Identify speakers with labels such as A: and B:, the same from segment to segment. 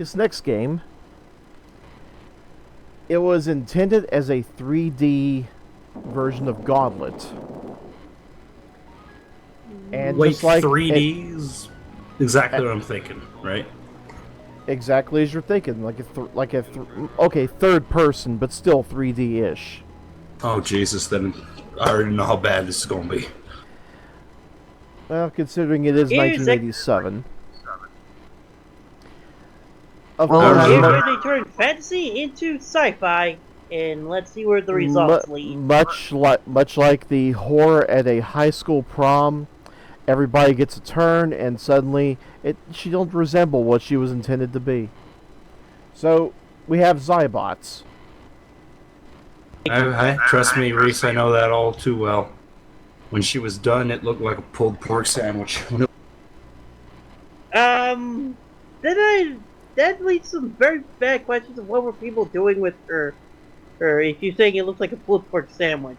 A: this next game, it was intended as a 3D version of Gauntlet. And
B: Wait,
A: just like
B: 3Ds? Exactly what I'm thinking, right?
A: Exactly as you're thinking, okay, third person, but still 3D-ish.
B: Oh, Jesus, then I already know how bad this is going to be.
A: Well, considering it is 1987.
C: Here's where they turn fantasy into sci-fi, and let's see where the results lead.
A: Much like the horror at a high school prom, everybody gets a turn, and suddenly she don't resemble what she was intended to be. So we have Xybots.
B: Trust me, Reese, I know that all too well. When she was done, it looked like a pulled pork sandwich.
C: That leads to some very bad questions of what were people doing with her. If you're saying it looks like a pulled pork sandwich.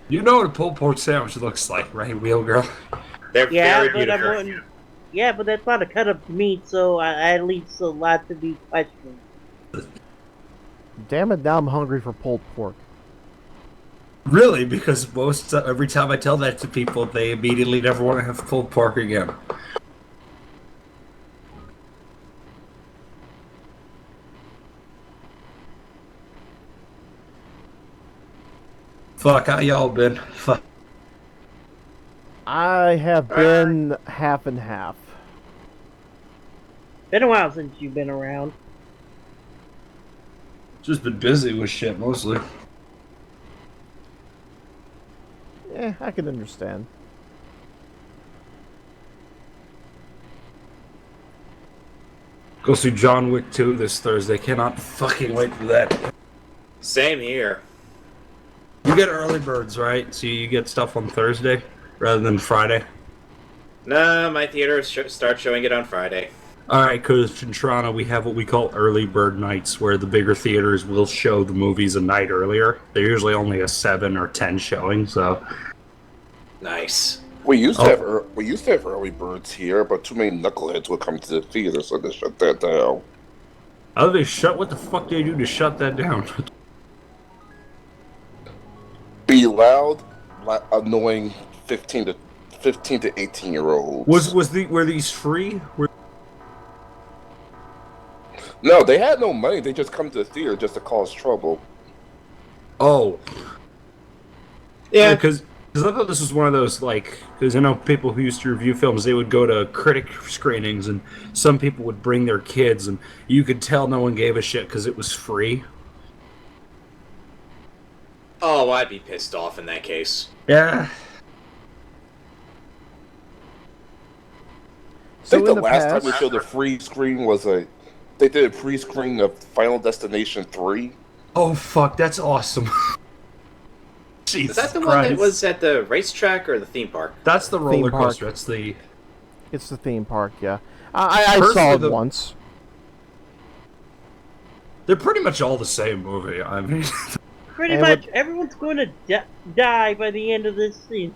B: You know what a pulled pork sandwich looks like, right, Wheel Girl?
D: They're very beautiful.
C: Yeah, but that's not a cut of meat, so I leads a lot to be questioned.
A: Damn it, now I'm hungry for pulled pork.
B: Really? Because every time I tell that to people, they immediately never want to have pulled pork again. Fuck, how y'all been? Fuck.
A: I have been half and half.
C: Been a while since you've been around.
B: Just been busy with shit, mostly.
A: Yeah, I can understand.
B: Go see John Wick 2 this Thursday. Cannot fucking wait for that.
D: Same here.
B: You get early birds, right? So you get stuff on Thursday rather than Friday?
D: No, my theater starts showing it on Friday.
B: Alright, because in Toronto we have what we call early bird nights, where the bigger theaters will show the movies a night earlier. They're usually only a 7 or 10 showing, so...
D: Nice.
E: We used to have early birds here, but too many knuckleheads would come to the theater, so they shut that down.
B: How do they shut? What the fuck do they do to shut that down?
E: Be loud, annoying 15 to 18-year-olds.
B: Were these free?
E: No, they had no money. They just come to the theater just to cause trouble.
B: Oh.
D: Yeah,
B: because I thought this was one of those, because I know people who used to review films, they would go to critic screenings, and some people would bring their kids, and you could tell no one gave a shit because it was free.
D: Oh, I'd be pissed off in that case.
B: Yeah.
E: I think the last time they showed a free screen was they did a pre-screen of Final Destination 3.
B: Oh, fuck, that's awesome. Jesus
D: Is that the
B: Christ.
D: one that was at the racetrack or the theme park?
B: That's the roller coaster. It's the
A: theme park, yeah. I saw it once.
B: They're pretty much all the same movie. I mean...
C: Pretty much everyone's going to die by the end of this scene.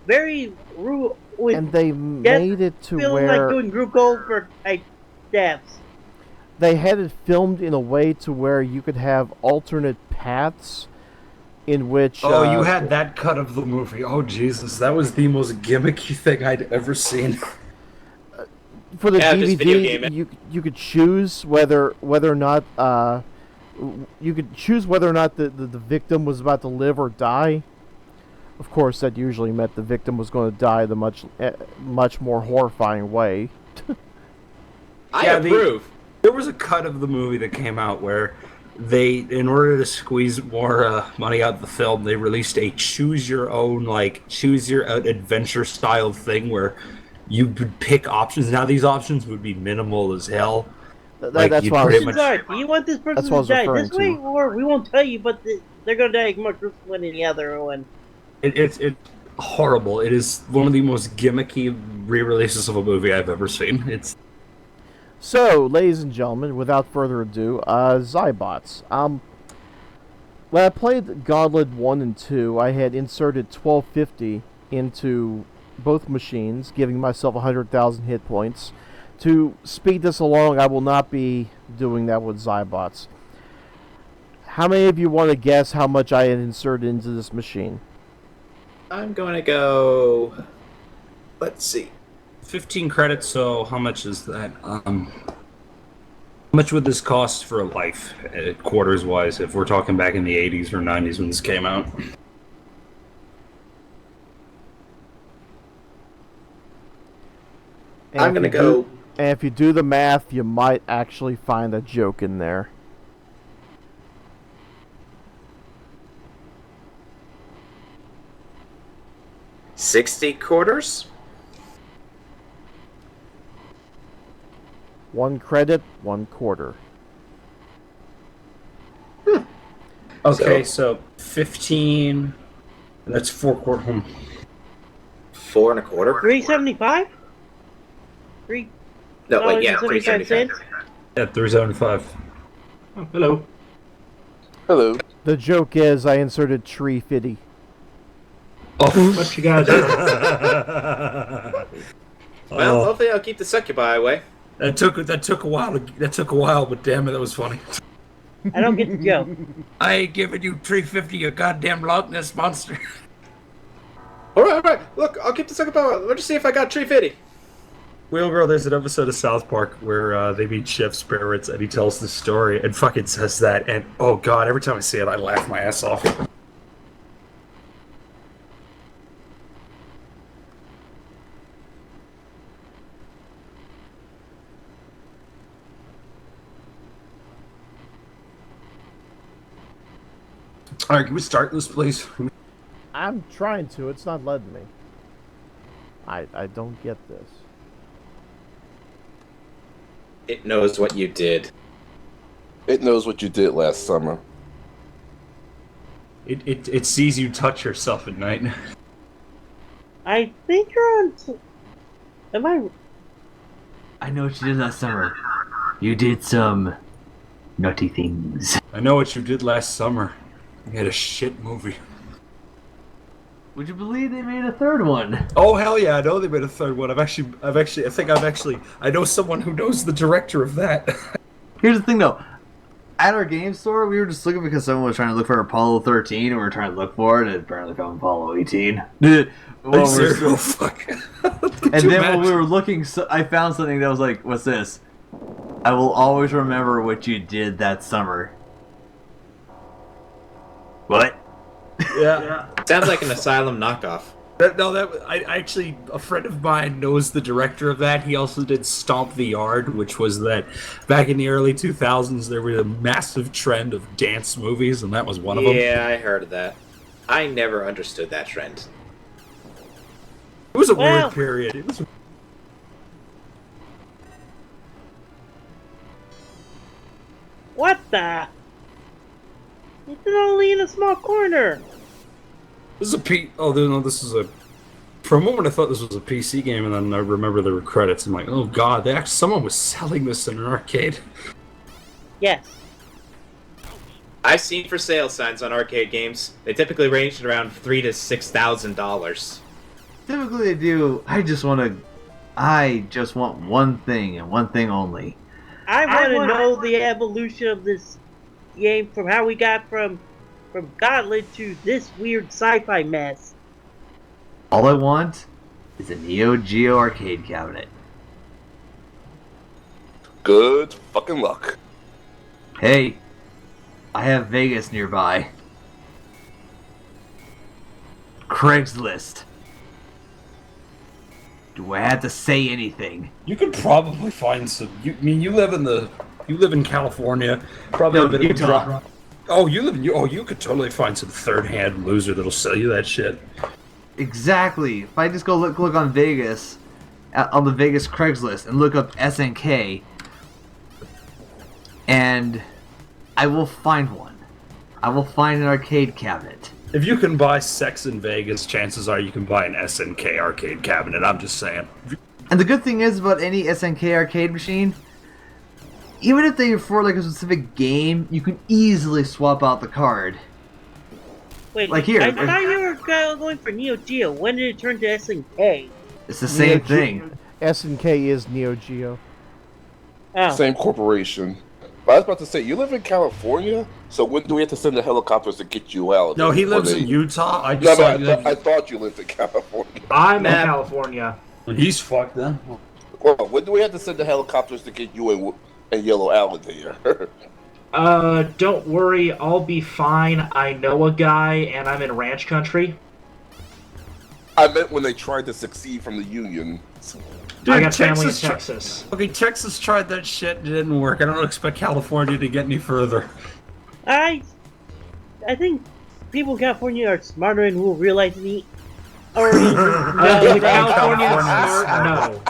A: And they made it to
C: feeling
A: where...
C: like doing Group Goldberg type deaths.
A: They had it filmed in a way to where you could have alternate paths in which...
B: Oh, you had that cut of the movie. Oh, Jesus. That was the most gimmicky thing I'd ever seen.
A: For the DVD, you could choose whether or not... you could choose whether or not the victim was about to live or die. Of course, that usually meant the victim was going to die the much more horrifying way.
D: I approve.
B: There was a cut of the movie that came out where they, in order to squeeze more money out of the film, they released a choose your adventure style thing where you would pick options. Now these options would be minimal as hell.
A: That's why
C: do you want this person to die this way, or we won't tell you, but they're going to die much worse than the other one?
B: It's horrible. It is one of the most gimmicky re-releases of a movie I've ever seen.
A: So, ladies and gentlemen, without further ado, Xybots. When I played Gauntlet 1 and 2, I had inserted 1250 into both machines, giving myself 100,000 hit points, to speed this along, I will not be doing that with Xybots. How many of you want to guess how much I had inserted into this machine?
D: I'm going to go... Let's see.
B: 15 credits, so how much is that? How much would this cost for a life, quarters-wise, if we're talking back in the 80s or 90s when this came out?
D: I'm going to go...
A: And if you do the math, you might actually find a joke in there.
D: $60 quarters?
A: 1 credit, 1 quarter.
B: Okay, so 15... That's 4 quarter.
D: 4 1/4?
C: $3.75?
D: No, wait, yeah,
C: $3.75.
B: Yeah, 375. Oh, hello.
E: Hello.
A: The joke is I inserted tree fitty.
B: Oh, what you got?
D: Well, hopefully I'll keep the succubi away.
B: That took a while. That took a while, but damn it, that was funny.
C: I don't get the joke.
B: I ain't giving you 350, you goddamn Loch Ness monster.
D: Alright. Look, I'll keep the succubi away. Let me just see if I got tree fitty.
B: Wheelgirl, there's an episode of South Park where they meet Chef Spirits and he tells the story and fucking says that, and oh god, every time I see it, I laugh my ass off. Alright, can we start this, please?
A: I'm trying to. It's not letting me. I don't get this.
D: It knows what you did.
E: It knows what you did last summer.
B: It sees you touch yourself at night.
C: I think you're on... Am I...
F: I know what you did last summer. You did some nutty things.
B: I know what you did last summer. You had a shit movie.
F: Would you believe they made a third one?
B: Oh hell yeah! I know they made a third one. I know someone who knows the director of that.
F: Here's the thing though. At our game store, we were just looking because someone was trying to look for Apollo 13, and we were trying to look for it, and apparently found Apollo 18.
B: Oh fuck!
F: And then when we were looking, I found something that was like, "What's this?" I will always remember what you did that summer. What?
B: Yeah.
D: Sounds like an Asylum knockoff.
B: Actually, a friend of mine knows the director of that. He also did Stomp the Yard, which was that back in the early 2000s there was a massive trend of dance movies, and that was one of them.
D: Yeah, I heard of that. I never understood that trend.
B: It was a weird period. It was.
C: What the? It's only in a small corner.
B: This is a this is a. For a moment, I thought this was a PC game, and then I remember there were credits. I'm like, oh god, someone was selling this in an arcade.
C: Yes.
D: I've seen for sale signs on arcade games. They typically range at around $3,000 to $6,000.
F: Typically they do. I just want one thing and one thing only.
C: I want to know the evolution of this game from how we got from Gauntlet to this weird sci-fi mess.
F: All I want is a Neo Geo arcade cabinet.
E: Good fucking luck.
F: Hey, I have Vegas nearby. Craigslist. Do I have to say anything?
B: You could probably find some. You live in California. Probably
F: No,
B: a bit
F: Utah.
B: of a Oh, you could totally find some third-hand loser that'll sell you that shit.
F: Exactly. If I just go look on Vegas, on the Vegas Craigslist, and look up SNK, and I will find one. I will find an arcade cabinet.
B: If you can buy sex in Vegas, chances are you can buy an SNK arcade cabinet. I'm just saying.
F: And the good thing is about any SNK arcade machine, even if they are for like a specific game, you can easily swap out the card.
C: Wait,
F: Like here,
C: I thought you were going for Neo Geo. When did it turn to SNK?
F: It's the same
A: Neo Ge-
F: thing.
A: SNK is Neo Geo.
C: Oh.
E: Same corporation. But I was about to say, you live in California, so when do we have to send the helicopters to get you out?
B: No, he lives in Utah. I just
E: I thought you lived in California.
G: I'm in California.
B: He's fucked then.
E: Well, when do we have to send the helicopters to get you and Yellow Alan there?
G: Don't worry, I'll be fine. I know a guy, and I'm in ranch country.
E: I meant when they tried to succeed from the Union.
G: Dude, I got family in Texas.
B: Okay, Texas tried that shit, it didn't work. I don't expect California to get any further.
C: I think people in California are smarter and will realize the Oregon.
G: No, the Californians smart? No.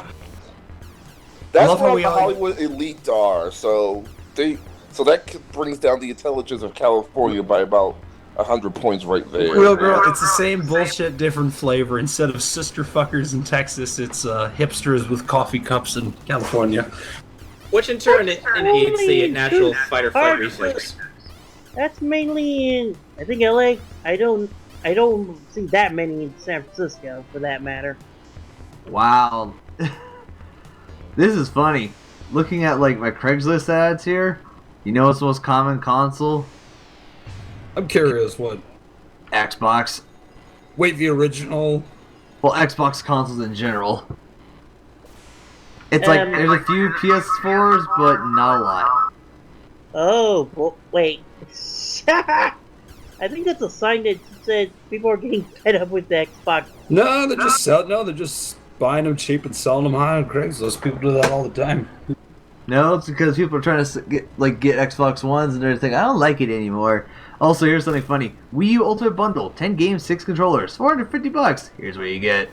E: That's what the Hollywood elite are. So that brings down the intelligence of California by about 100 points right there.
B: Real girl, it's the same bullshit, different flavor. Instead of sister fuckers in Texas, it's hipsters with coffee cups in California.
D: Which in turn aids the natural fight-or-flight reflex.
C: That's mainly in, I think, LA. I don't see that many in San Francisco, for that matter.
F: Wow. This is funny. Looking at like my Craigslist ads here, you know what's the most common console?
B: I'm curious, what?
F: Xbox.
B: Wait, the original?
F: Well, Xbox consoles in general. It's like, there's a few PS4s, but not a lot.
C: Oh, well, wait. I think that's a sign that said people are getting fed up with the Xbox.
B: No, they're just buying them cheap and selling them high on Craigslist. People do that all the time.
F: No, it's because people are trying to get Xbox Ones and they're thinking, I don't like it anymore. Also, here's something funny. Wii U Ultimate Bundle, 10 games, 6 controllers, $450. Here's what you get.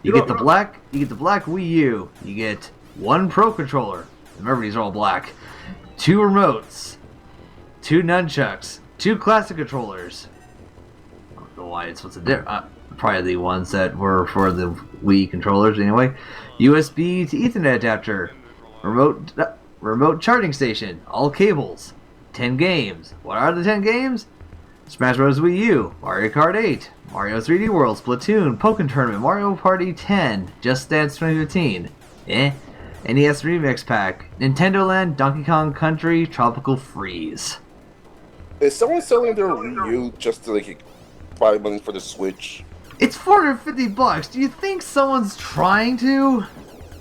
F: You get the black Wii U. You get 1 Pro controller. Remember, these are all black. 2 remotes, 2 nunchucks, 2 classic controllers. I don't know why it's what's the difference. Probably the ones that were for the Wii controllers anyway. USB to Ethernet adapter, remote charging station, all cables. 10 games. What are the 10 games? Smash Bros. Wii U, Mario Kart 8, Mario 3D World, Splatoon, Pokken Tournament, Mario Party 10, Just Dance 2015, NES Remix Pack, Nintendo Land, Donkey Kong Country, Tropical Freeze.
E: Is someone selling their Wii U just to buy money for the Switch?
F: It's $450. Do you think someone's trying to?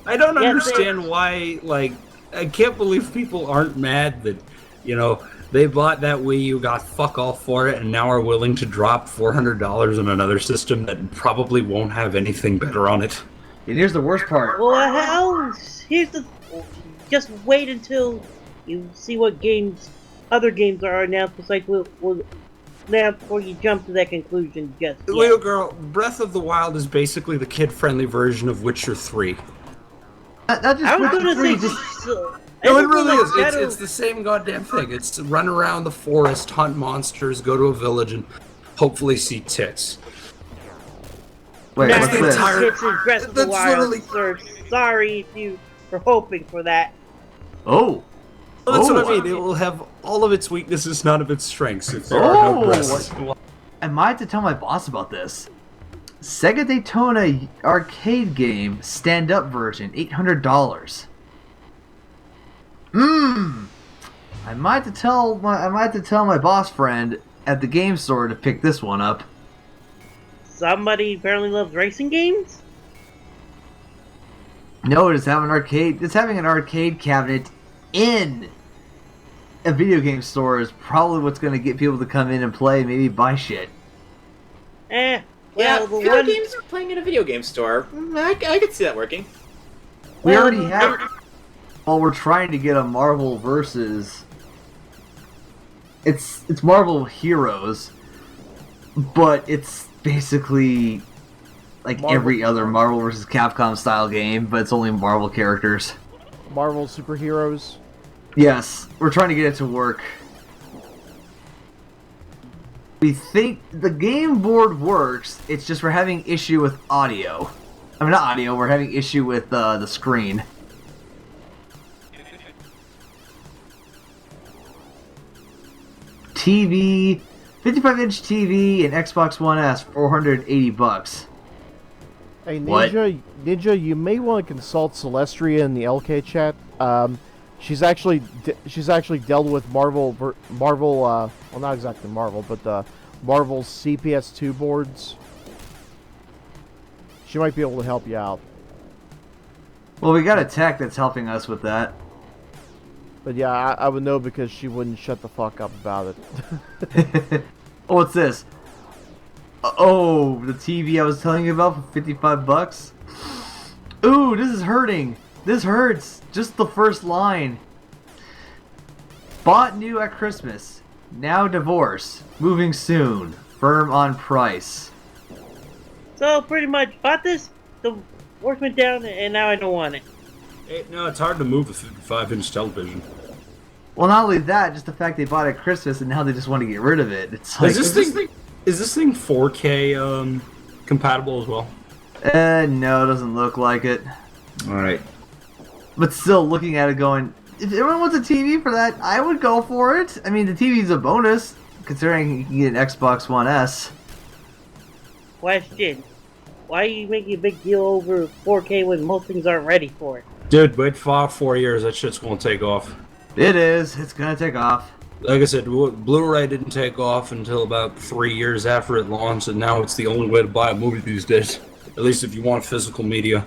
B: I don't understand why, I can't believe people aren't mad that, they bought that Wii U, got fuck all for it, and now are willing to drop $400 on another system that probably won't have anything better on it.
F: And here's the worst part.
C: Well, just wait until you see what other games are announced. Besides, now before you jump to that conclusion,
B: Little girl, Breath of the Wild is basically the kid-friendly version of Witcher 3.
F: Not just Witcher 3,
B: No, it really is. It's the same goddamn thing. It's to run around the forest, hunt monsters, go to a village, and hopefully see tits.
F: Wait,
C: that's
F: what's this?
C: Tits in Breath of the Wild, sir. Sorry if you were hoping for that.
F: Oh.
B: Well, that's what I mean. It will have all of its weaknesses, none of its strengths. If there are no breasts.
F: I might have to tell my boss about this. Sega Daytona arcade game, stand-up version, $800. I might have to tell my boss friend at the game store to pick this one up.
C: Somebody apparently loves racing games?
F: No, it's having an arcade cabinet in a video game store is probably what's going to get people to come in and play, maybe buy shit.
D: Video games playing in a video game store. I could see that working.
F: We already have. Well, we're trying to get a Marvel versus. It's Marvel Heroes, but it's basically like every other Marvel versus Capcom style game, but it's only Marvel characters.
A: Marvel superheroes.
F: Yes, we're trying to get it to work. We think the game board works. It's just we're having issue with audio. I mean, not audio. We're having issue with the screen. TV, 55-inch TV and Xbox One S, $480.
A: Hey Ninja, you may want to consult Celestria in the LK chat. she's actually dealt with Marvel. Well, not exactly Marvel, but Marvel's CPS2 boards. She might be able to help you out.
F: Well, we got a tech that's helping us with that.
A: But yeah, I would know because she wouldn't shut the fuck up about it.
F: Oh, what's this? Oh, the TV I was telling you about for $55. Ooh, this is hurting. This hurts. Just the first line. Bought new at Christmas. Now divorce. Moving soon. Firm on price.
C: So pretty much bought this, the work went down, and now I don't want it.
B: No, it's hard to move a 55-inch television.
F: Well, not only that, just the fact they bought it at Christmas and now they just want to get rid of it. It's like,
B: Is this thing 4K compatible as well?
F: No, it doesn't look like it.
B: All right.
F: But still, looking at it going, if everyone wants a TV for that, I would go for it. I mean, the TV's a bonus, considering you can get an Xbox One S.
C: Question. Why are you making a big deal over 4K when most things aren't ready for it?
B: Dude, wait 4 years, that shit's gonna take off.
F: It is. It's gonna take off.
B: Like I said, Blu-ray didn't take off until about 3 years after it launched, and now it's the only way to buy a movie these days. At least if you want physical media.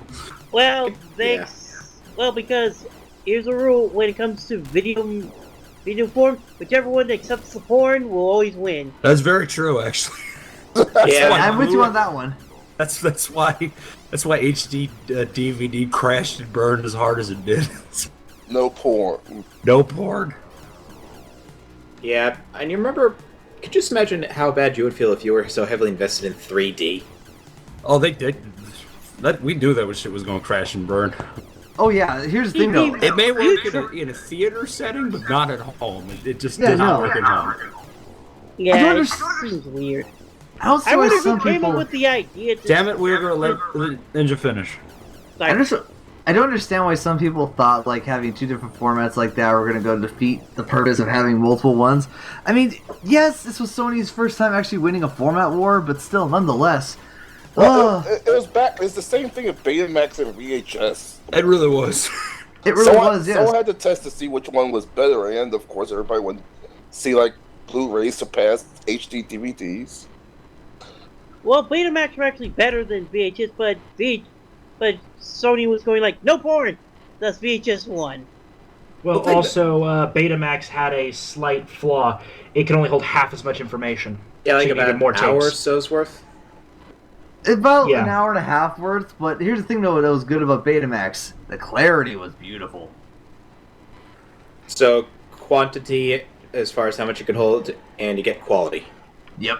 C: Well, thanks. Yeah. Well, because here's a rule when it comes to video form, whichever one accepts the porn will always win.
B: That's very true, actually.
D: Yeah,
F: I'm with you on that one.
B: That's why HD DVD crashed and burned as hard as it did.
E: No porn.
B: No porn.
D: Yeah, and you remember? Could you just imagine how bad you would feel if you were so heavily invested in 3D?
B: Oh, they did. We knew that shit was going to crash and burn.
F: Oh yeah, here's the thing though.
B: It may work in a theater setting, but not at home. It just does not work at home.
C: Yeah, it seems weird.
F: I don't see
C: I
F: why
C: wonder
F: some
C: who came
F: people.
C: up with the idea.
B: Damn it, we're gonna let Ninja finish.
F: I don't understand why some people thought like having two different formats like that were going to go defeat the purpose of having multiple ones. I mean, yes, this was Sony's first time actually winning a format war, but still, nonetheless.
E: Well, it was back. It's the same thing with Betamax and VHS.
B: It really was.
F: It really was, yes.
E: Someone had to test to see which one was better, and of course, everybody would see like Blu-rays surpass HD DVDs.
C: Well, Betamax were actually better than VHS, but Sony was going like, no porn! Thus VHS won.
G: Well, also, Betamax had a slight flaw. It can only hold half as much information.
D: Yeah, like
G: so
D: about an hour or so's worth?
F: About an hour and a half worth, but here's the thing though that was good about Betamax. The clarity was beautiful.
D: So, quantity as far as how much you can hold, and you get quality.
F: Yep.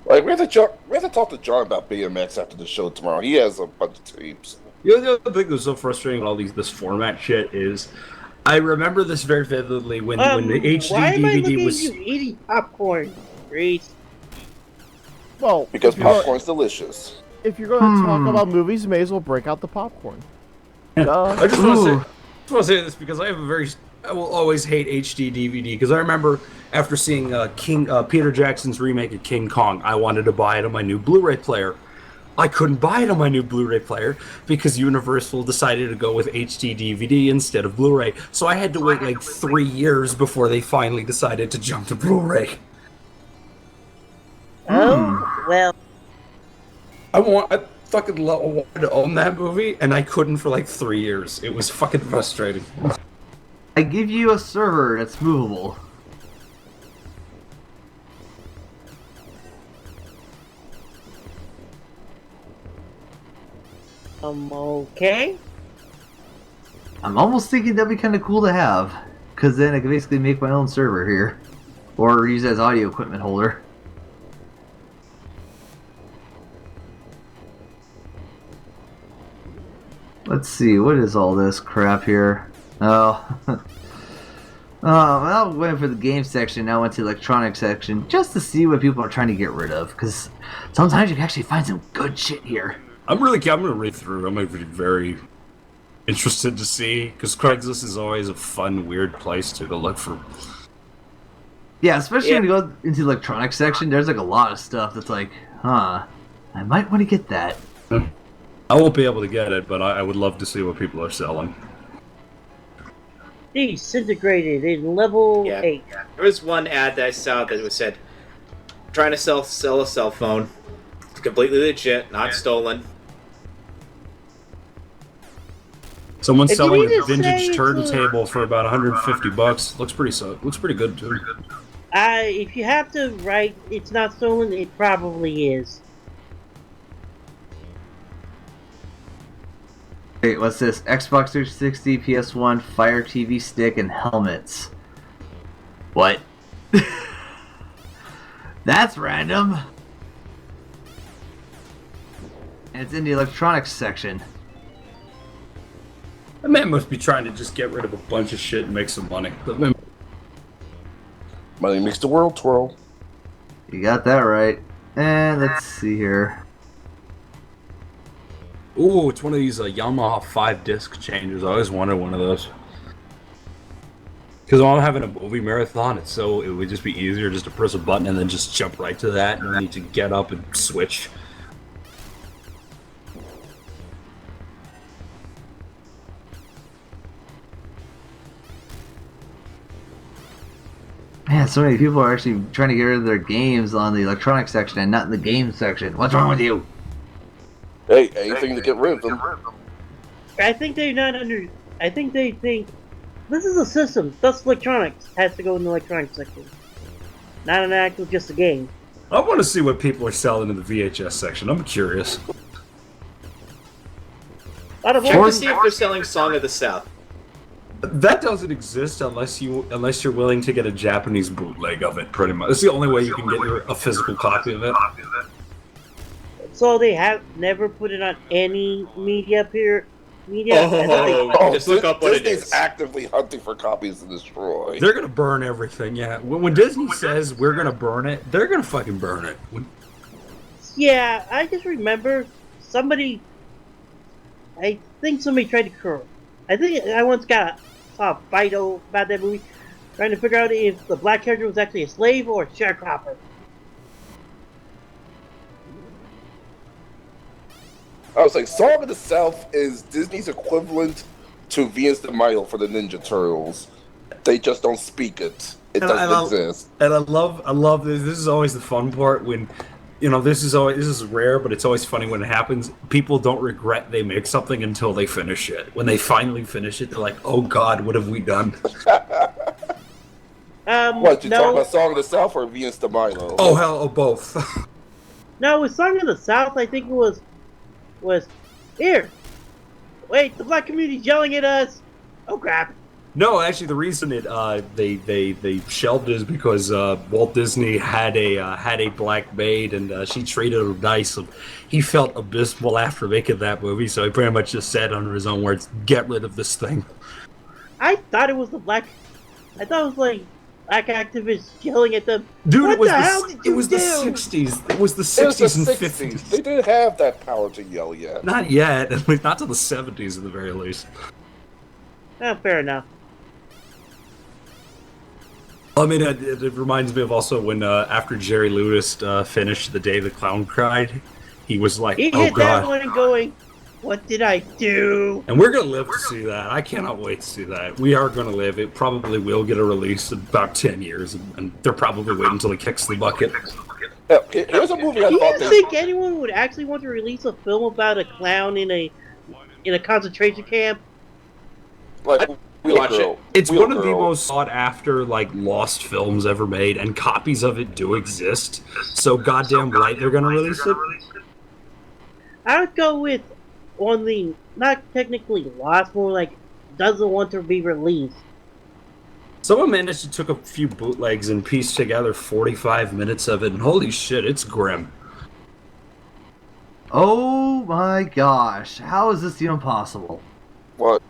E: Like we have to talk to John about BMX after the show tomorrow. He has a bunch of tapes.
B: The other thing that's so frustrating with all this format shit is, I remember this very vividly when the HD
C: why am I
B: DVD was.
C: At you eating popcorn, Reese?
A: Well,
E: because popcorn's delicious.
A: If you're going to talk about movies, you may as well break out the popcorn.
B: I just want to say this because I will always hate HD DVD because I remember after seeing Peter Jackson's remake of King Kong, I wanted to buy it on my new Blu-ray player. I couldn't buy it on my new Blu-ray player because Universal decided to go with HD DVD instead of Blu-ray. So I had to wait like 3 years before they finally decided to jump to Blu-ray.
C: Oh, well.
B: I fucking wanted to own that movie, and I couldn't for like 3 years. It was fucking frustrating.
F: I give you a server that's movable.
C: Okay.
F: I'm almost thinking that'd be kind of cool to have, because then I can basically make my own server here, or use it as audio equipment holder. Let's see, what is all this crap here? Oh, well, I went for the game section, now went to the electronics section, just to see what people are trying to get rid of, because sometimes you can actually find some good shit here.
B: I'm gonna read through. I'm very interested to see, because Craigslist is always a fun, weird place to go look for.
F: Yeah, especially when you go into the electronics section, there's like a lot of stuff that's like, I might want to get that.
B: I won't be able to get it, but I would love to see what people are selling.
C: Disintegrated in level 8.
D: There was one ad that I saw that said, trying to sell a cell phone. It's completely legit, not stolen.
B: Someone's selling a vintage turntable for about $150. Looks pretty good too.
C: If you have to write it's not stolen, it probably is.
F: Wait, what's this? Xbox 360, PS1, Fire TV stick, and helmets. What? That's random. And it's in the electronics section.
B: That man must be trying to just get rid of a bunch of shit and make some money.
E: Money makes the world twirl.
F: You got that right. And let's see here.
B: Ooh, it's one of these Yamaha 5-disc changers. I always wanted one of those. Because while I'm having a movie marathon, it would just be easier just to press a button and then just jump right to that. And I need to get up and switch.
F: Man, so many people are actually trying to get rid of their games on the electronics section and not in the game section. What's wrong with you?
E: Hey, anything to get rid of them.
C: I think they're not under. I think they think this is a system. Thus, electronics has to go in the electronics section, not an actual just a game.
B: I want to see what people are selling in the VHS section. I'm curious.
D: Check to see if they're selling Song of the South.
B: That doesn't exist unless you're willing to get a Japanese bootleg of it. Pretty much, it's the only way you can get a physical copy of it.
C: So they have never put it on any media here.
D: Just look up what
E: Disney's
D: it is.
E: actively hunting for copies to destroy.
B: They're gonna burn everything. Yeah, when Disney says we're gonna burn it, they're gonna fucking burn it.
C: Yeah, I just remember somebody. I think somebody tried to curl. I think I once saw a fight about that movie, trying to figure out if the black character was actually a slave or a sharecropper.
E: I was like, Song of the South is Disney's equivalent to Venus de Milo for the Ninja Turtles. They just don't speak it. It doesn't exist.
B: And I love this. This is always the fun part when, this is rare, but it's always funny when it happens. People don't regret they make something until they finish it. When they finally finish it, they're like, "Oh God, what have we done?"
E: What, you talking about Song of the South or Venus de Milo?
B: Oh hell, both.
C: No, with Song of the South, I think it was here. Wait, the black community's yelling at us. Oh crap.
B: No, actually, the reason they shelved it is because Walt Disney had a black maid, and she treated her nice. And he felt abysmal after making that movie, so he pretty much just said under his own words, "Get rid of this thing." I
C: thought it was black activists yelling at them.
B: Dude, it was the 60s. It was the 60s and 50s.
E: They didn't have that power to yell yet.
B: Not yet. At least not to the 70s, at the very least.
C: Oh, fair enough.
B: I mean, it reminds me of also when after Jerry Lewis finished The Day the Clown Cried, he was like,
C: he hit that one and going, "What did I do?"
B: And we're gonna live to see that. I cannot wait to see that. We are gonna live. It probably will get a release in about 10 years, and they're probably waiting until he kicks the bucket.
E: Yeah, here's a movie I
C: do
E: thought
C: you think anyone would actually want to release a film about a clown in a concentration camp?
E: Like,
D: watch it.
B: It's one of the most sought after, lost films ever made, and copies of it do exist. So goddamn right they're gonna release it.
C: I would go with only not technically lost, more like doesn't want to be released.
B: Someone managed to took a few bootlegs and pieced together 45 minutes of it, and holy shit, it's grim.
F: Oh my gosh, how is this even possible?
E: What?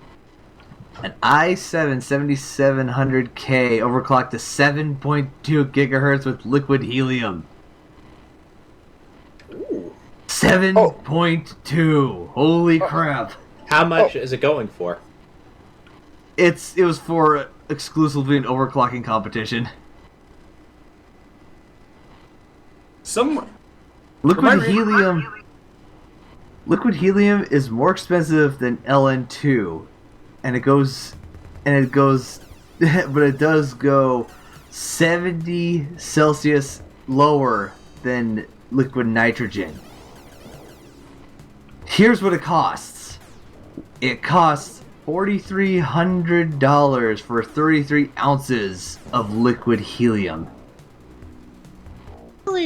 F: An i7 7700K overclocked to 7.2 gigahertz with liquid helium.
D: Ooh.
F: 7.2. Holy crap.
D: How much is it going for?
F: It was for exclusively an overclocking competition. Liquid helium is more expensive than LN2, and it goes and it goes, but it does go 70 Celsius lower than liquid nitrogen. Here's what it costs. It costs $4,300 for 33 ounces of liquid helium.
C: Well,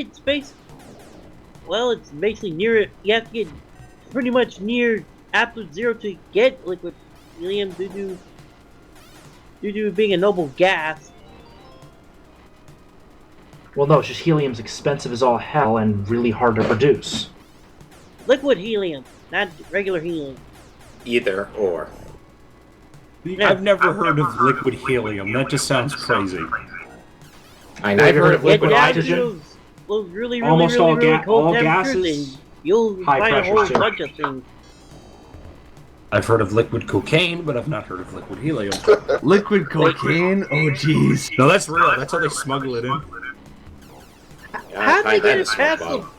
C: it's basically near it. You have to get pretty much near absolute zero to get liquid helium due to it being a noble gas.
G: Well, no, it's just helium's expensive as all hell and really hard to produce.
C: Liquid helium, not regular helium.
D: Either or.
B: I've never heard of liquid helium. That just sounds crazy.
G: I've heard of liquid
C: Get down to
G: hydrogen.
C: those really
G: Almost
C: cold
G: all
C: temperatures,
G: gases,
C: and you'll
G: high
C: find a
G: pressure
C: whole
G: too.
C: bunch of things.
B: I've heard of liquid cocaine, but I've not heard of liquid helium.
F: Liquid cocaine? Oh, jeez.
B: No, that's real. That's how they smuggle it in.
C: How did they
D: find that
C: get
D: a
C: it
D: smoke
C: past
D: bomb.
C: them?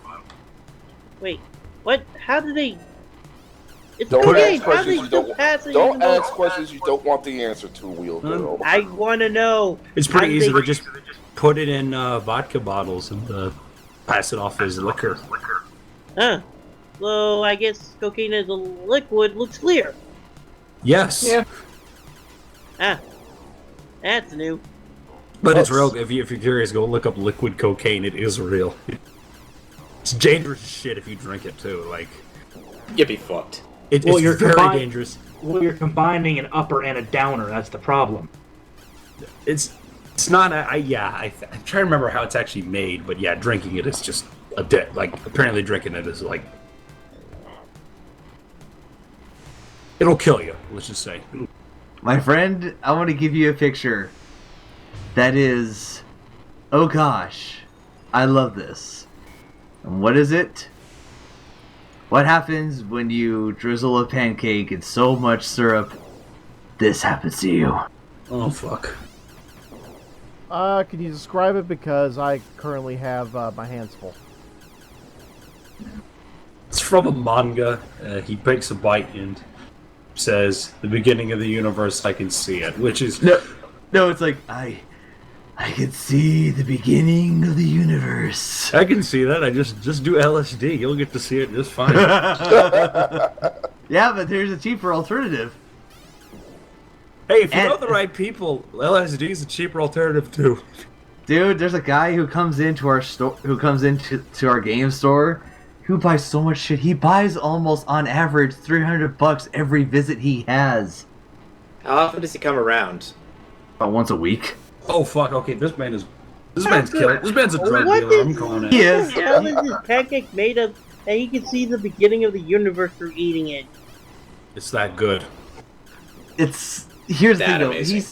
C: Wait, what? How did they? It's
E: Don't
C: cocaine.
E: ask
C: How do they
E: questions you
C: still
E: don't.
C: pass it?
E: Don't
C: even though-
E: ask questions you don't want the answer to, Wheelbarrow.
C: I want to know.
B: It's
C: How
B: pretty
C: did
B: easy
C: they-
B: to just put it in vodka bottles and pass it off as liquor.
C: Huh. So I guess cocaine as a liquid looks clear.
B: Yes.
D: Yeah.
C: Ah, that's new.
B: But it's real. If you're curious, go look up liquid cocaine. It is real. It's dangerous as shit if you drink it too. Like,
D: You'd be fucked.
B: it's
G: Well, you're
B: very
G: combined-
B: dangerous.
G: Well, you're combining an upper and a downer. That's the problem.
B: It's not. I'm trying to remember how it's actually made, but yeah, drinking it is just a dead. Like, apparently drinking it is like, it'll kill you. Let's just say.
F: My friend, I want to give you a picture that is, oh gosh, I love this. And what is it? What happens when you drizzle a pancake in so much syrup, this happens to you.
B: Oh fuck.
A: Can you describe it, because I currently have my hands full.
B: It's from a manga. He takes a bite and says, "The beginning of the universe, I can see it," which is
F: No, it's like, I can see the beginning of the universe.
B: I can see that. I just do LSD. You'll get to see it just fine.
F: Yeah, but there's a cheaper alternative.
B: Hey, if you
F: And-
B: know the right people, LSD is a cheaper alternative too.
F: Dude, there's a guy who comes into our store, who comes into our game store, who buys so much shit. He buys almost on average $300 every visit he has.
D: How often does he come around?
F: About once a week.
B: Oh fuck! Okay, this man's killer. This man's a drug
C: What
B: dealer.
C: is-
B: I'm calling it.
F: He
C: What
F: is.
C: the hell is this pancake made of that he can see the beginning of the universe through eating it?
B: It's that good.
F: Here's the
D: That
F: thing though.
D: amazing.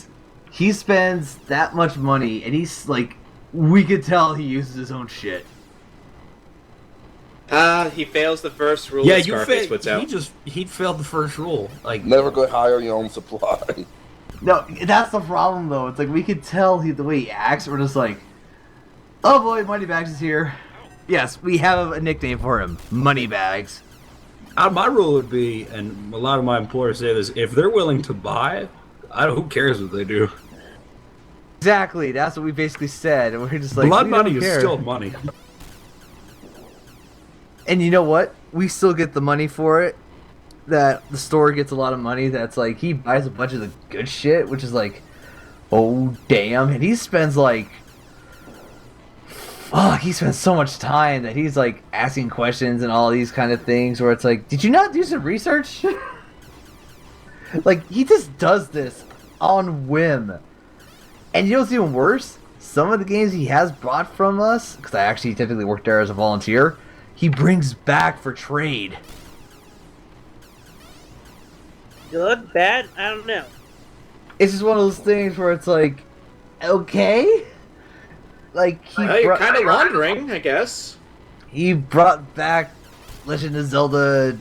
F: He spends that much money, and he's like, we could tell he uses his own shit.
D: He fails the first rule
B: Yeah,
D: that
B: you
D: Scarface puts out.
B: he failed the first rule. Like,
E: Never go high on your own supply.
F: No, that's the problem though. It's like we could tell the way he acts. We're just like, oh boy, Moneybags is here. Yes, we have a nickname for him, Moneybags.
B: my rule would be, and a lot of my employers say this: if they're willing to buy, who cares what they do?
F: Exactly, that's what we basically said, and we're just like,
B: Blood
F: we
B: money
F: don't
B: is
F: care.
B: still money.
F: And you know what? We still get the money for it. That the store gets a lot of money. That's like he buys a bunch of the good shit, which is like, oh damn, and he spends like, fuck, he spends so much time that he's like asking questions and all these kind of things. Where it's like, did you not do some research? Like he just does this on whim. And you know what's even worse? Some of the games he has bought from us, because I actually typically work there as a volunteer, he brings back for trade.
C: Good, bad, I don't know.
F: It's just one of those things where it's like, okay, like
D: You're kind of laundering, I guess.
F: he brought back Legend of Zelda,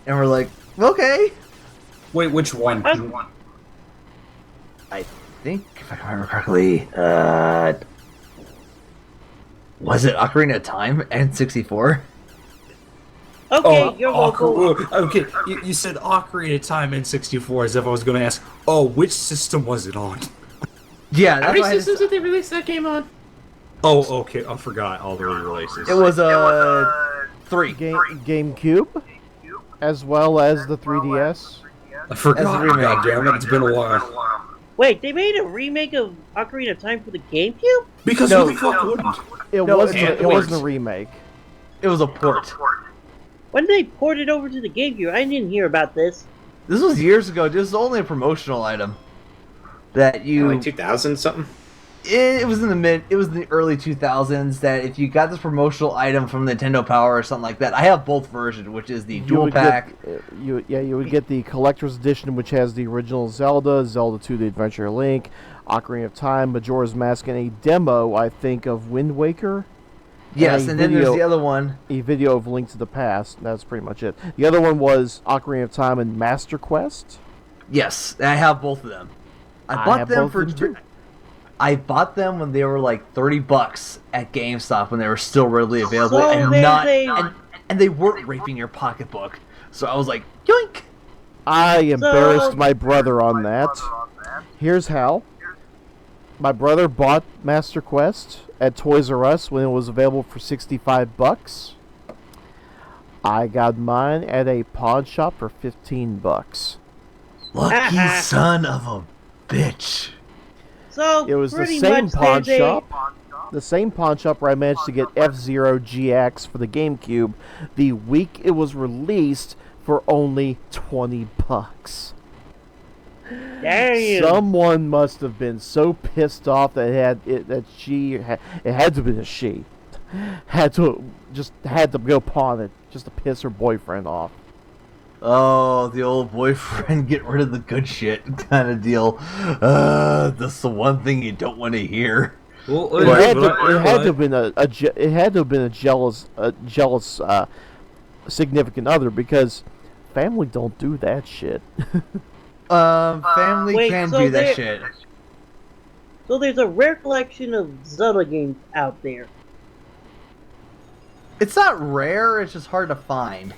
F: and we're like, okay.
B: Wait, which one?
F: I think if I remember correctly, was it Ocarina of Time and 64?
C: Okay, you're local.
B: Okay, you said Ocarina of Time N64 as if I was going to ask, which system was it on?
F: Yeah,
D: How
F: that's
D: many
F: why
D: systems did they release that game on?
B: Oh, okay, I forgot all the releases.
F: it was 3.
A: GameCube, as well as the 3DS.
B: I forgot.
F: remake.
B: God damn it, it's been a while.
C: Wait, they made a remake of Ocarina of Time for the GameCube?
B: Because
F: No.
B: who the fuck wouldn't?
A: It wasn't a remake.
F: It was a port.
C: When did they port it over to the GameCube? I didn't hear about this.
F: This was years ago. This was only a promotional item that you.
D: Like 2000 something?
F: It was in the early 2000s that if you got this promotional item from Nintendo Power or something like that, I have both versions, which is the dual pack.
A: You would get the collector's edition, which has the original Zelda, Zelda 2: The Adventure of Link, Ocarina of Time, Majora's Mask, and a demo, I think, of Wind Waker.
F: Yes, and then there's the other one.
A: A video of Link to the Past. That's pretty much it. The other one was Ocarina of Time and Master Quest.
F: Yes, I have both of them. I bought them for. I bought them when they were like $30 at GameStop when they were still readily available,
C: So
F: and they weren't raping your pocketbook. So I was like, yoink!
A: I embarrassed my brother on that. Here's how. My brother bought Master Quest at Toys R Us when it was available for $65. I got mine at a pawn shop for $15.
F: Lucky son of a bitch.
C: So
A: It was the
C: pretty
A: same
C: much
A: pawn
C: there's
A: shop. The same pawn shop where I managed to get F-Zero GX for the GameCube the week it was released for only $20.
C: Damn.
A: Someone must have been so pissed off that it had to have been a she. Had to go pawn it just to piss her boyfriend off.
F: Oh, the old boyfriend, get rid of the good shit kind of deal. That's the one thing you don't want to hear.
B: Well,
A: It had to have been a jealous significant other, because family don't do that shit.
F: Family
C: Wait,
F: can
C: so
F: do that
C: there-
F: shit.
C: So there's a rare collection of Zelda games out there.
F: It's not rare, it's just hard to find.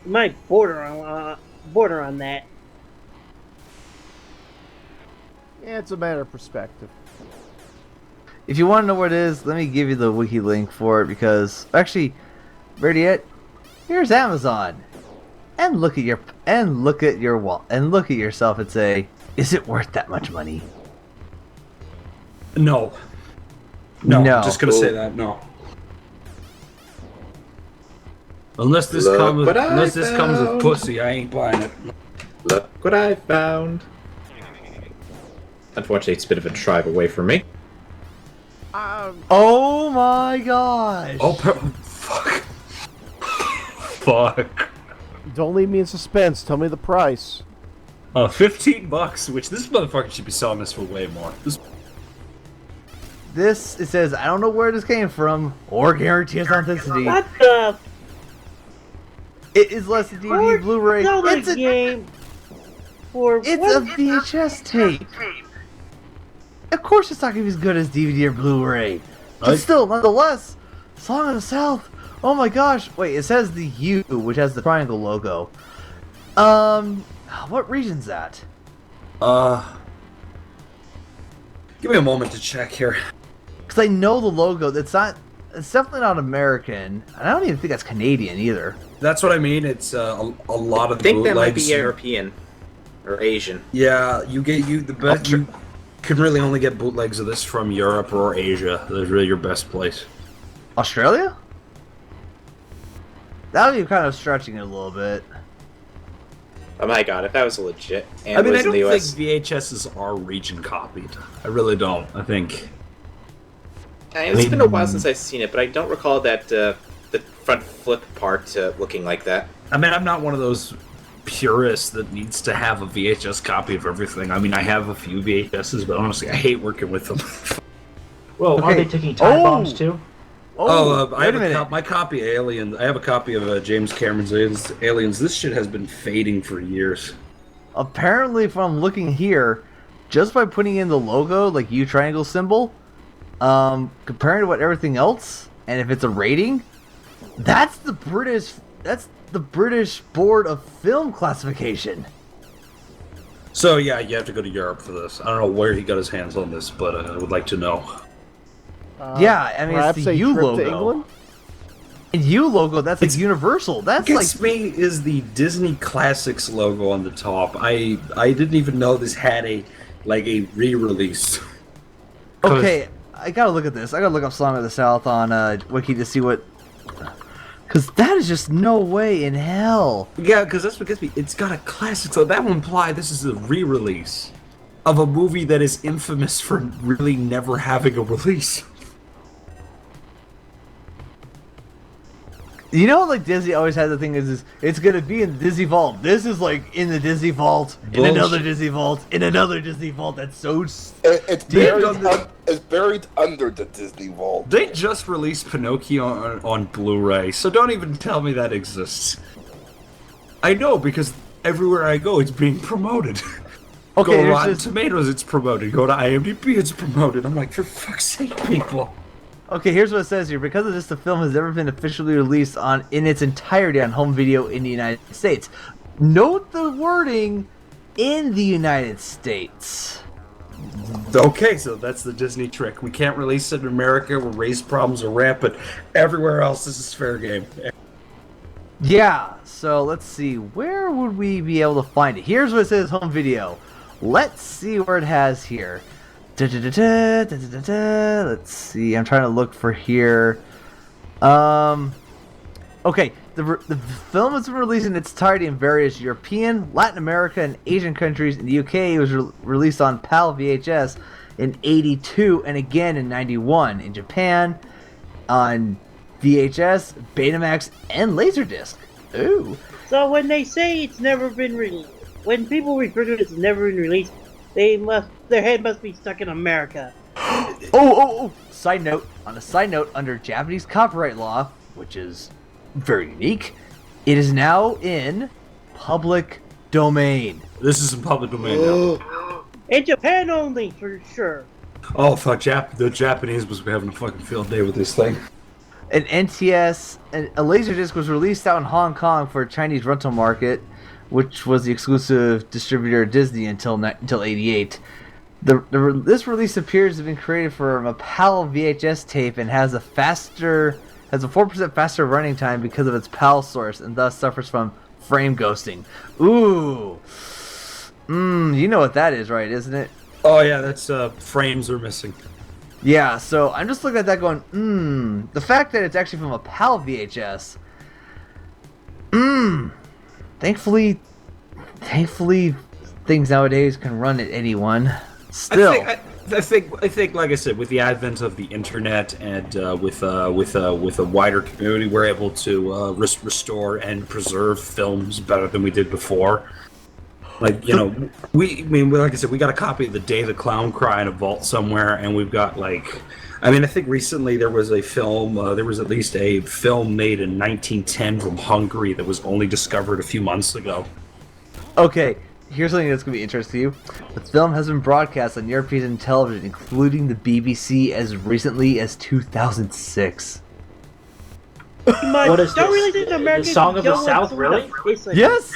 C: Might border on that.
A: Yeah, it's a matter of perspective.
F: If you want to know what it is, let me give you the wiki link for it, because actually, ready yet? Here's Amazon, and look at your wall, and look at yourself and say, is it worth that much money?
B: No.
F: No.
B: I'm just gonna say that, no. Unless this
D: Look
B: comes
D: what I
B: comes with
D: found.
B: pussy, I ain't buying it.
D: Look what I found. Unfortunately, it's a bit of a drive away from me.
F: Oh my gosh!
B: Oh, fuck. Fuck.
A: Don't leave me in suspense. Tell me the price.
B: $15, which this motherfucker should be selling this for way more.
F: This, it says, I don't know where this came from, or guarantee authenticity.
C: What the
F: It is less than DVD Blu-ray.
C: Zelda
F: It's a
C: game? For
F: It's
C: what?
F: a VHS tape. Of course it's not going to be as good as DVD or Blu-ray. But still, nonetheless, Song of the South. Oh my gosh. Wait, it says the U, which has the triangle logo. What region's that?
B: Give me a moment to check here.
F: Because I know the logo. It's definitely not American. And I don't even think that's Canadian either.
B: That's what I mean. It's a lot of
D: I think that might be
B: bootlegs.
D: European or Asian.
B: Yeah, you the best. You can really only get bootlegs of this from Europe or Asia. That's really your best place.
F: Australia? That would be kind of stretching it a little bit.
D: Oh my god, if that was legit and
B: I mean,
D: was
B: I
D: in
B: don't
D: the
B: think
D: US,
B: VHSs are region copied. I really don't. I think.
D: It's been a while since I've seen it, but I don't recall that the front flip part looking like that.
B: I mean, I'm not one of those purists that needs to have a VHS copy of everything. I mean, I have a few VHSs, but honestly, I hate working with them.
G: Well, are
F: Okay.
G: they taking time bombs too?
B: I have
F: wait a minute.
B: my copy of Aliens. I have a copy of James Cameron's Aliens. This shit has been fading for years.
F: Apparently, if I'm looking here, just by putting in the logo, like U triangle symbol, comparing to what everything else, and if it's a rating, That's the British Board of Film Classification.
B: So yeah, you have to go to Europe for this. I don't know where he got his hands on this, but I would like to know.
F: Yeah, I mean, it's the U
A: trip
F: logo.
A: to England?
F: And U logo, that's like Universal. That's like
B: Gets me is the Disney Classics logo on the top. I didn't even know this had a re-release.
F: okay. I gotta look at this. I gotta look up Song of the South on Wiki to see what. Because that is just no way in hell.
B: Yeah, because that's what gets me. It's got a classic, so that would imply this is a re-release of a movie that is infamous for really never having a release.
F: You know, like Disney always has the thing is it's gonna be in the Disney Vault. This is like in the Disney Vault, in another Disney Vault, in another Disney Vault. That's so.
E: It's buried under the Disney Vault.
B: They just released Pinocchio on Blu-ray, so don't even tell me that exists. I know because everywhere I go, it's being promoted.
F: Okay,
B: go to Rotten Tomatoes, it's promoted. Go to IMDb, it's promoted. I'm like, for fuck's sake, people.
F: Okay, here's what it says here. Because of this, the film has never been officially released in its entirety on home video in the United States. Note the wording, in the United States.
B: Okay, so that's the Disney trick. We can't release it in America where race problems are rampant. Everywhere else, this is fair game.
F: Yeah, so let's see. Where would we be able to find it? Here's what it says, home video. Let's see where it has here. Let's see. I'm trying to look for here. Okay, the film has been released in its entirety in various European, Latin America, and Asian countries. In the UK, it was released on PAL VHS in '82 and again in '91. In Japan, on VHS, Betamax, and Laserdisc. Ooh.
C: So when they say it's never been released, when people refer to it as never been released, their head must be stuck in America.
F: Oh! Side note, under Japanese copyright law, which is very unique, it is now in public domain.
B: This is in public domain now.
C: In Japan only, for sure.
B: Oh, fuck, the Japanese must be having a fucking field day with this thing.
F: An NTS, a Laserdisc was released out in Hong Kong for a Chinese rental market, which was the exclusive distributor of Disney until '88. This release appears to have been created from a PAL VHS tape and has a 4% faster running time because of its PAL source, and thus suffers from frame ghosting. Ooh, you know what that is, right? Isn't it?
B: Oh yeah, that's frames are missing.
F: Yeah, so I'm just looking at that going, the fact that it's actually from a PAL VHS, thankfully, things nowadays can run at 81. Still,
B: I think, like I said, with the advent of the internet and with a wider community, we're able to restore and preserve films better than we did before. Like, you know, like I said, we got a copy of The Day the Clown Cried in a vault somewhere, and we've got, like, I mean, I think recently there was a film, there was at least a film made in 1910 from Hungary that was only discovered a few months ago.
F: Okay, here's something that's going to be interesting to you. The film has been broadcast on European television, including the BBC, as recently as 2006.
G: What is
C: Don't
G: this?
C: really think Americans
G: The Song of the
C: don't
G: South,
C: want
G: really?
F: Yes!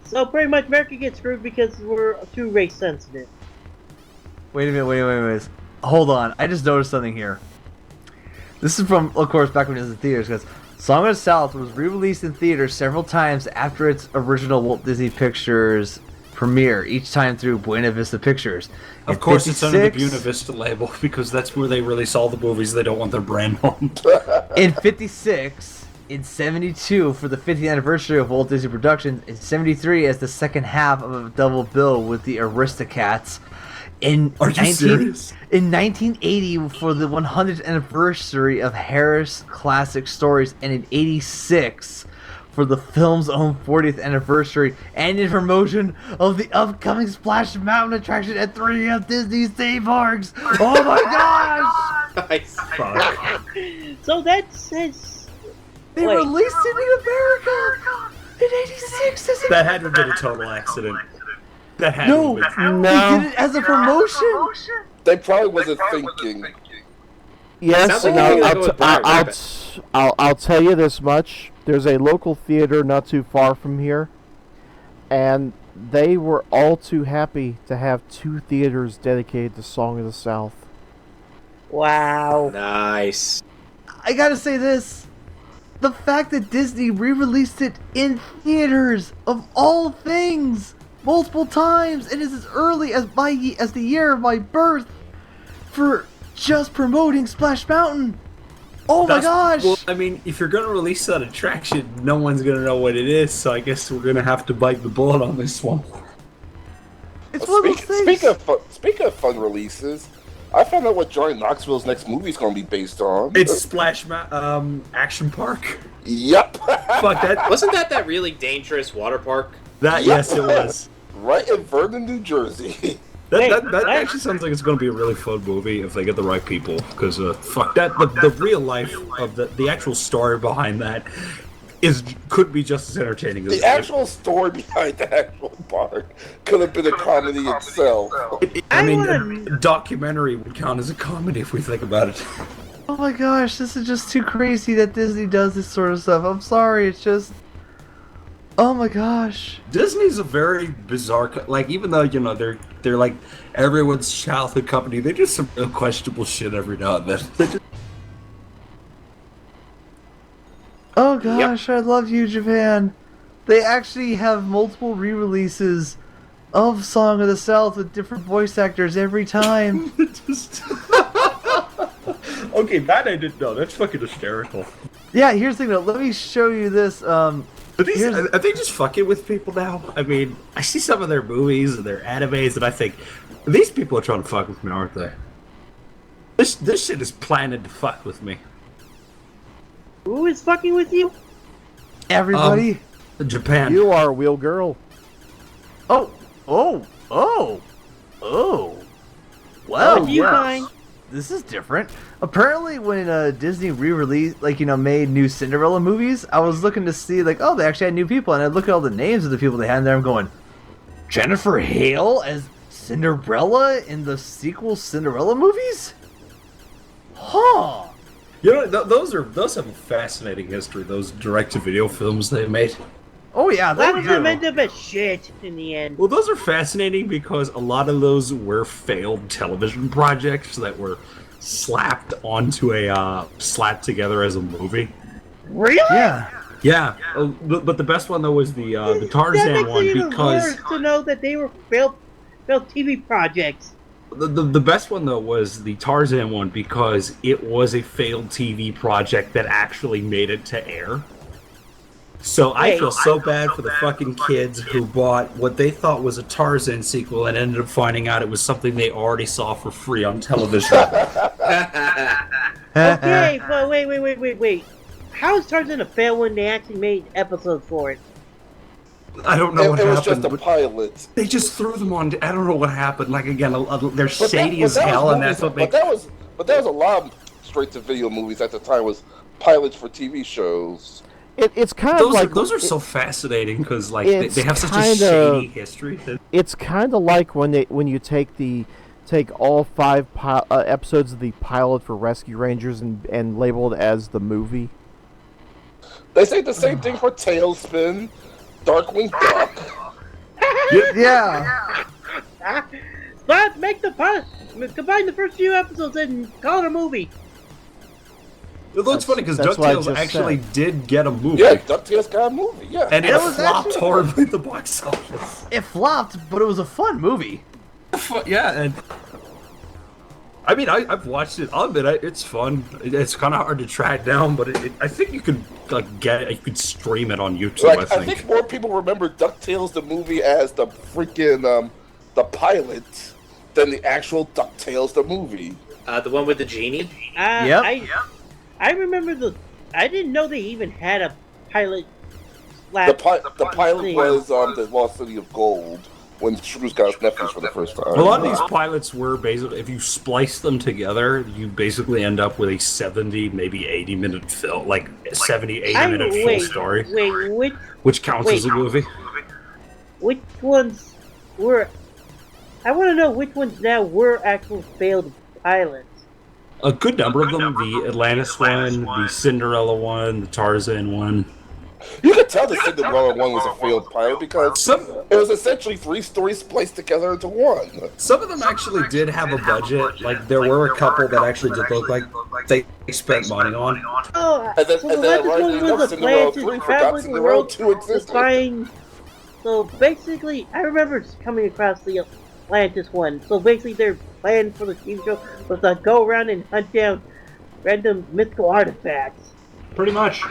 C: So pretty much America gets screwed because we're too race sensitive.
F: Wait a minute. Hold on, I just noticed something here. This is from, of course, back when it was in theaters, because Song of the South was re-released in theaters several times after its original Walt Disney Pictures premiere, each time through Buena Vista Pictures.
B: Of course, it's under the Buena Vista label, because that's where they release all the movies they don't want their brand on.
F: In 56... In 72 for the 50th anniversary of Walt Disney Productions, in 73 as the second half of a double bill with the Aristocats. In 1980 for the 100th anniversary of Harris Classic Stories, and in 86 for the film's own 40th anniversary, and in promotion of the upcoming Splash Mountain attraction at 3 of Disney's theme parks. Oh my gosh!
D: Nice.
B: Fuck.
C: So that says.
F: They released it in America in '86.
B: That had to have been a total accident. That had
F: No,
B: to have been.
F: they did it as a promotion.
E: They probably wasn't thinking.
A: Yes,
D: Sounds
A: and
D: like you're gonna go with Brian Rabbit.
A: I'll tell you this much. There's a local theater not too far from here, and they were all too happy to have 2 theaters dedicated to Song of the South.
C: Wow.
D: Nice.
F: I gotta say this. The fact that Disney re-released it in theaters, of all things, multiple times, and is as early as the year of my birth, for just promoting Splash Mountain. Oh my gosh!
B: Well, I mean, if you're gonna release that attraction, no one's gonna know what it is, so I guess we're gonna have to bite the bullet on this one.
F: It's one of those things.
E: Speaking of fun releases, I found out what Johnny Knoxville's next movie is going to be based on.
B: It's Splash Action Park.
E: Yep.
B: Fuck that!
D: Wasn't that really dangerous water park?
B: That yes, it was.
E: Right in Vernon, New Jersey.
B: That actually sounds like it's going to be a really fun movie if they get the right people. Because fuck that, the real life of the actual story behind that could be just as entertaining as
E: the actual story behind the actual park could have been a comedy itself.
B: I mean, a documentary would count as a comedy if we think about it.
F: Oh my gosh, this is just too crazy that Disney does this sort of stuff. I'm sorry, it's just... Oh my gosh.
B: Disney's a very bizarre... Like, even though, you know, they're like everyone's childhood company, they do some real questionable shit every now and then.
F: Oh gosh, I love you, Japan. They actually have multiple re-releases of Song of the South with different voice actors every time.
B: Okay, that I didn't know. That's fucking hysterical.
F: Yeah, here's the thing though. Let me show you this.
B: Are they just fucking with people now? I mean, I see some of their movies and their animes, and I think these people are trying to fuck with me, aren't they? This shit is planning to fuck with me.
C: Who is fucking with you?
F: Everybody.
B: Japan.
A: You are a wheel girl.
F: Oh. Wow.
C: What do you find?
F: This is different. Apparently, when Disney re-released, made new Cinderella movies, I was looking to see, they actually had new people, and I look at all the names of the people they had in there, I'm going, Jennifer Hale as Cinderella in the sequel Cinderella movies? Huh.
B: You know, those have a fascinating history, those direct-to-video films they made.
F: Oh yeah,
C: A lot of them end up as shit in the end.
B: Well, those are fascinating because a lot of those were failed television projects that were slapped onto slapped together as a movie.
C: Really?
F: Yeah.
B: Yeah, but the best one though was the Tarzan one because
C: to know that they were failed TV projects.
B: The best one though was the Tarzan one because it was a failed TV project that actually made it to air. So I feel so bad for the fucking kids who bought what they thought was a Tarzan sequel and ended up finding out it was something they already saw for free on television.
C: Okay, but wait. How is Tarzan a fail when they actually made episodes for it?
B: I don't know what happened.
E: It was just a pilot.
B: They just threw them on. I don't know what happened. Like again, they're shady as hell, and that's what makes.
E: But that was a lot of straight-to-video movies at the time. Was pilots for TV shows.
A: It's kind of like
B: those are so fascinating because they have such a shady history.
A: It's kind of like when you take all 5 episodes of the pilot for Rescue Rangers and label it as the movie.
E: They say the same thing for Tailspin, Darkwing Duck.
F: Yeah.
C: But combine the first few episodes and call it a movie.
B: Although it's funny because DuckTales actually did get a movie.
E: Yeah, DuckTales got a movie, yeah.
B: And it flopped horribly at the box office.
F: It flopped, but it was a fun movie.
B: Yeah, and I mean, I've watched it. I'll admit it's fun. It's kind of hard to track down, but I think you could get it. You could stream it on YouTube. I think
E: more people remember DuckTales the movie as the freaking the pilot than the actual DuckTales the movie.
D: The one with the genie.
F: Yep.
C: I remember I didn't know they even had a pilot.
E: The pilot was the Lost City of Gold when Shrews got his Netflix for the first time.
B: A lot of these pilots were basically, if you splice them together, you basically end up with a 70, maybe 80-minute film, 70, 80-minute full story. Which counts as a movie.
C: Which ones were? I want to know which ones now were actual failed pilots.
B: a good number of them. The Atlantis one, the Cinderella one, the Tarzan one.
E: You could tell the Cinderella one was a failed pilot because it was essentially 3 stories spliced together into one.
B: Some of them actually did have a budget. Like, there were a couple that actually did look like they spent money on.
C: Oh,
E: And then,
C: so
E: and
C: the
E: then
C: Atlantis
E: right
C: one was a plan to travel the
E: Cinderella
C: world
E: 2
C: to
E: existed.
C: find. So basically, I remember coming across the Atlantis one. So basically, their plan for the TV show was to go around and hunt down random mythical artifacts.
G: Pretty much.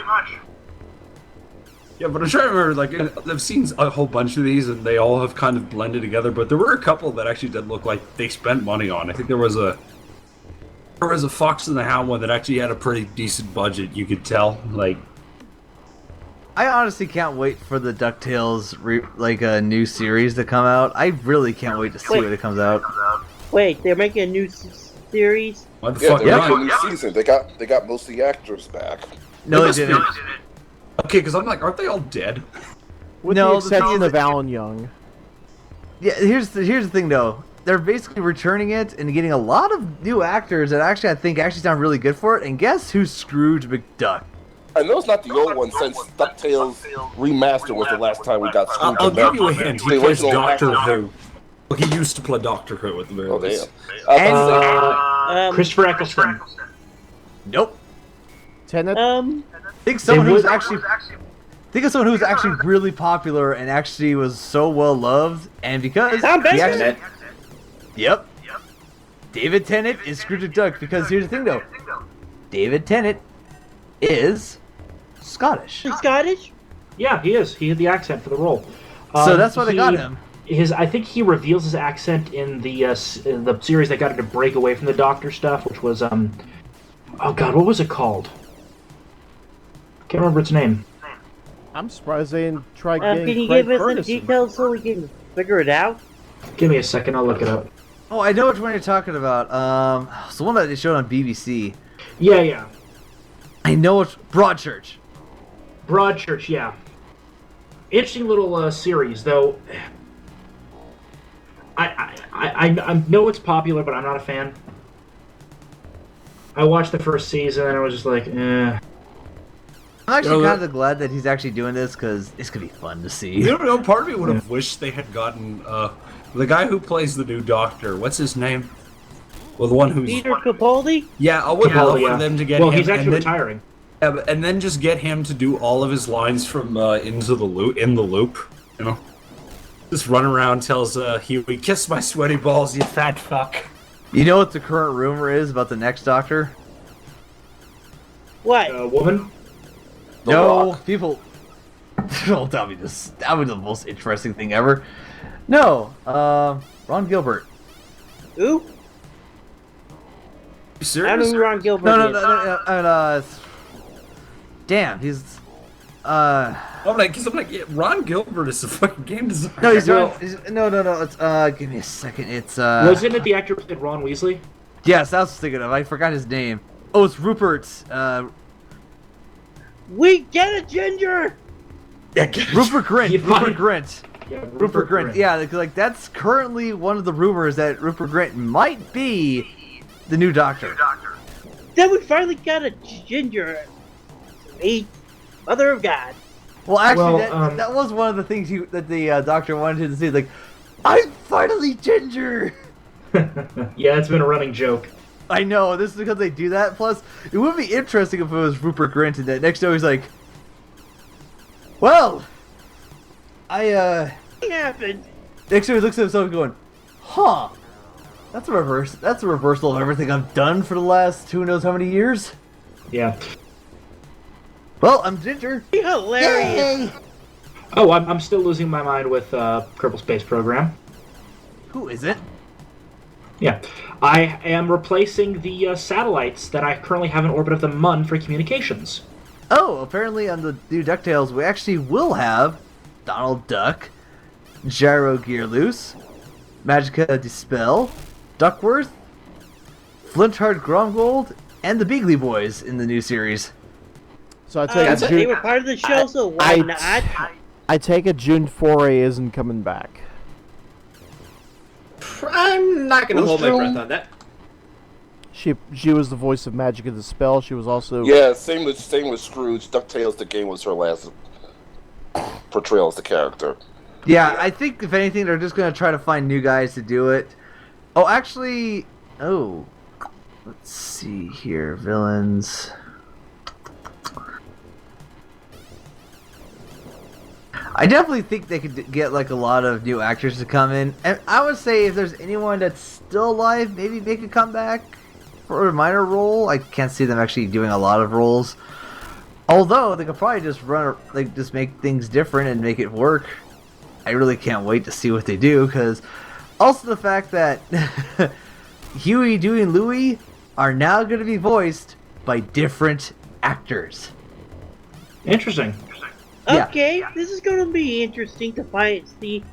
B: Yeah, but I'm trying to remember, like, I've seen a whole bunch of these, and they all have kind of blended together, but there were a couple that actually did look like they spent money on. I think there was a Fox and the Hound one that actually had a pretty decent budget, you could tell. Like,
F: I honestly can't wait for the DuckTales a new series to come out. I really can't wait to see when it comes out.
C: Wait, they're making a new series?
B: what the
E: Yeah,
B: fuck?
E: they're
B: Right.
E: making a new season. They got most of the actors back.
F: No, they
B: must be-
F: didn't.
B: Okay, because I'm like, aren't they all dead?
A: With
F: No,
A: the
F: the thing
A: exception
F: is-
A: of Alan Young.
F: Yeah, here's the thing though. They're basically returning it and getting a lot of new actors that I think sound really good for it. And guess who's Scrooge McDuck?
E: I know it's not the old one since DuckTales Remastered was the last time we got Scrooge.
B: I'll give
E: McDuck.
B: you a hint. He
E: The
B: plays
E: original
B: Doctor
E: actor.
B: Who. Well, he used to play Doctor Who at the very
E: Oh,
B: least.
E: damn. I thought
C: Um,
G: Christopher Eccleston.
F: Nope.
A: Tenet.
F: Think someone
G: They
F: who's
G: would-
F: actually. Think of someone who's actually really popular and actually was so well loved, and because
C: Tom
F: he
C: Baker?
F: actually, yep, David Tennant is Scrooge McDuck. Because here's the thing, though, David Tennant is Scottish,
C: He's Scottish?
G: Yeah, he is. He had the accent for the role.
F: so that's why they got him.
G: I think he reveals his accent in the series that got him to break away from the Doctor stuff, which was oh god, what was it called? Can't remember its name.
A: I'm surprised they didn't try
C: Can
A: getting
C: you
A: Craig
C: give us some
A: Ferguson.
C: details so we can figure it out?
G: Give me a second, I'll look it up.
F: Oh, I know which one you're talking about. It's the one that they showed on BBC.
G: Yeah.
F: I know it's Broadchurch.
G: Broadchurch, yeah. Interesting little series, though. I know it's popular, but I'm not a fan. I watched the first season and I was just like, eh.
F: I'm actually
B: You know,
F: kind of glad that he's actually doing this because it's gonna be fun to see.
B: You know, part of me would have wished they had gotten the guy who plays the new Doctor. What's his name? Well, the one who's
C: Peter Capaldi?
B: yeah. I would love for them to get
G: well,
B: him.
G: he's actually
B: and then,
G: retiring.
B: and then just get him to do all of his lines from into the loop in the loop. You know, just run around, tells Huey, "Kiss my sweaty balls, you fat fuck."
F: You know what the current rumor is about the next Doctor?
C: What?
G: Woman?
E: The
F: No,
E: Rock.
F: people don't tell me this. That was the most interesting thing ever. No, Ron Gilbert.
C: Who?
B: You
C: I don't know
B: serious?
C: who Ron Gilbert
F: No,
C: is.
F: damn, he's
B: I'm like, yeah, Ron Gilbert is the fucking game designer.
F: no, he's
G: Well-
F: no. It's give me a second. It's
G: Wasn't it the actor who played Ron Weasley?
F: yes, that's what I was thinking of. I forgot his name. Oh, it's Rupert.
C: We get a ginger!
F: Rupert Grint.
G: You
F: Rupert
G: find-
F: Grint.
G: Yeah,
F: Rupert Grint. Yeah, like that's currently one of the rumors that Rupert Grint might be the new Doctor.
C: Then we finally got a ginger. A mother of God.
F: Well, actually,
G: Well,
F: that was one of the things that the Doctor wanted to see. Like, I'm finally ginger.
G: Yeah, it's been a running joke.
F: I know, this is because they do that. Plus, it would be interesting if it was Rupert Grint and that next show he's like, well,
C: What happened?
F: next show he looks at himself going, huh, that's a reversal of everything I've done for the last who knows how many years.
G: Yeah.
F: Well, I'm ginger.
C: Hilarious.
G: Oh, I'm still losing my mind with Kerbal Space Program.
F: Who is it?
G: Yeah. I am replacing the satellites that I currently have in orbit of the Mun for communications.
F: Oh, apparently on the new DuckTales, we actually will have Donald Duck, Gyro Gearloose, Magica Dispel, Duckworth, Flintheart Gromgold, and the Beagley Boys in the new series.
A: So I take
D: That's
A: it
D: it?
C: They
A: June,
C: were part of the show, so why not?
A: I take it June 4A isn't coming back.
D: I'm not gonna
E: Who's
D: hold my
E: June?
D: breath on that.
A: She was the voice of Magic and the Spell. She was also
E: same with Scrooge. DuckTales the game was her last portrayal as the character.
F: Yeah, I think if anything, they're just gonna try to find new guys to do it. Oh, actually, let's see here, villains. I definitely think they could get like a lot of new actors to come in, and I would say if there's anyone that's still alive, maybe make a comeback for a minor role. I can't see them actually doing a lot of roles. Although they could probably just just make things different and make it work. I really can't wait to see what they do, because also the fact that Huey, Dewey, and Louie are now going to be voiced by different actors.
G: Interesting.
C: Okay, this is going to be interesting to see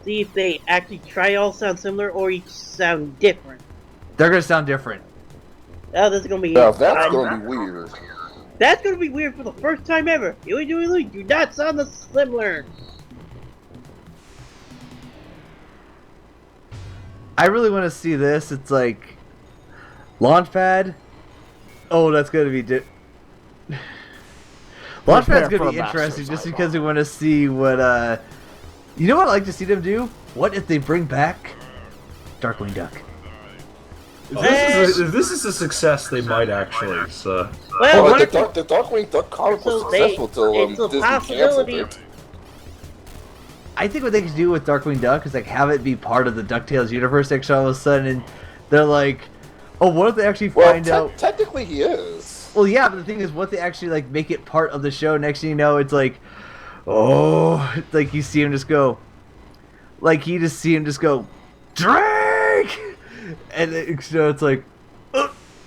C: if they actually try all sound similar or each sound different.
F: They're going to sound different.
C: Oh, this is going to be.
E: Now that's going to be weird.
C: That's going to be weird for the first time ever. Huey, Dewey, Louie do not sound similar.
F: I really want to see this. It's like Launchpad. Oh, that's going to be Launchpad's going to be interesting just because we want to see what you know what I'd like to see them do? What if they bring back Darkwing Duck?
B: If this is a success, they might actually. So.
C: Well,
E: the Darkwing Duck comic was successful till Disney canceled it.
F: I think what they could do with Darkwing Duck is like have it be part of the DuckTales universe. Actually, all of a sudden, they're like, "Oh, what if they actually find out?"
E: Technically, he is.
F: Well, yeah, but the thing is, what they actually like make it part of the show. Next thing you know, it's like, oh, like you see him just go, like you just see him just go, Drake, and it's like,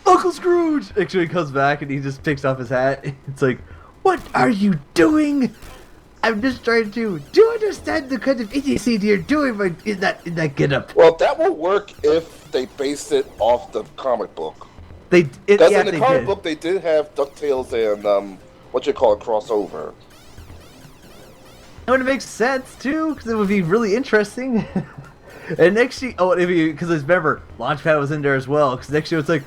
F: Uncle Scrooge. Actually, he comes back and he just takes off his hat. It's like, what are you doing? I'm just trying to. Do you understand the kind of idiocy you're doing in that get-up?
E: Well, that will work if they base it off the comic book.
F: In
E: the comic book, they did have DuckTales and crossover.
F: And it makes sense too, because it would be really interesting. And next year, because remember, Launchpad was in there as well. Because next year it's like,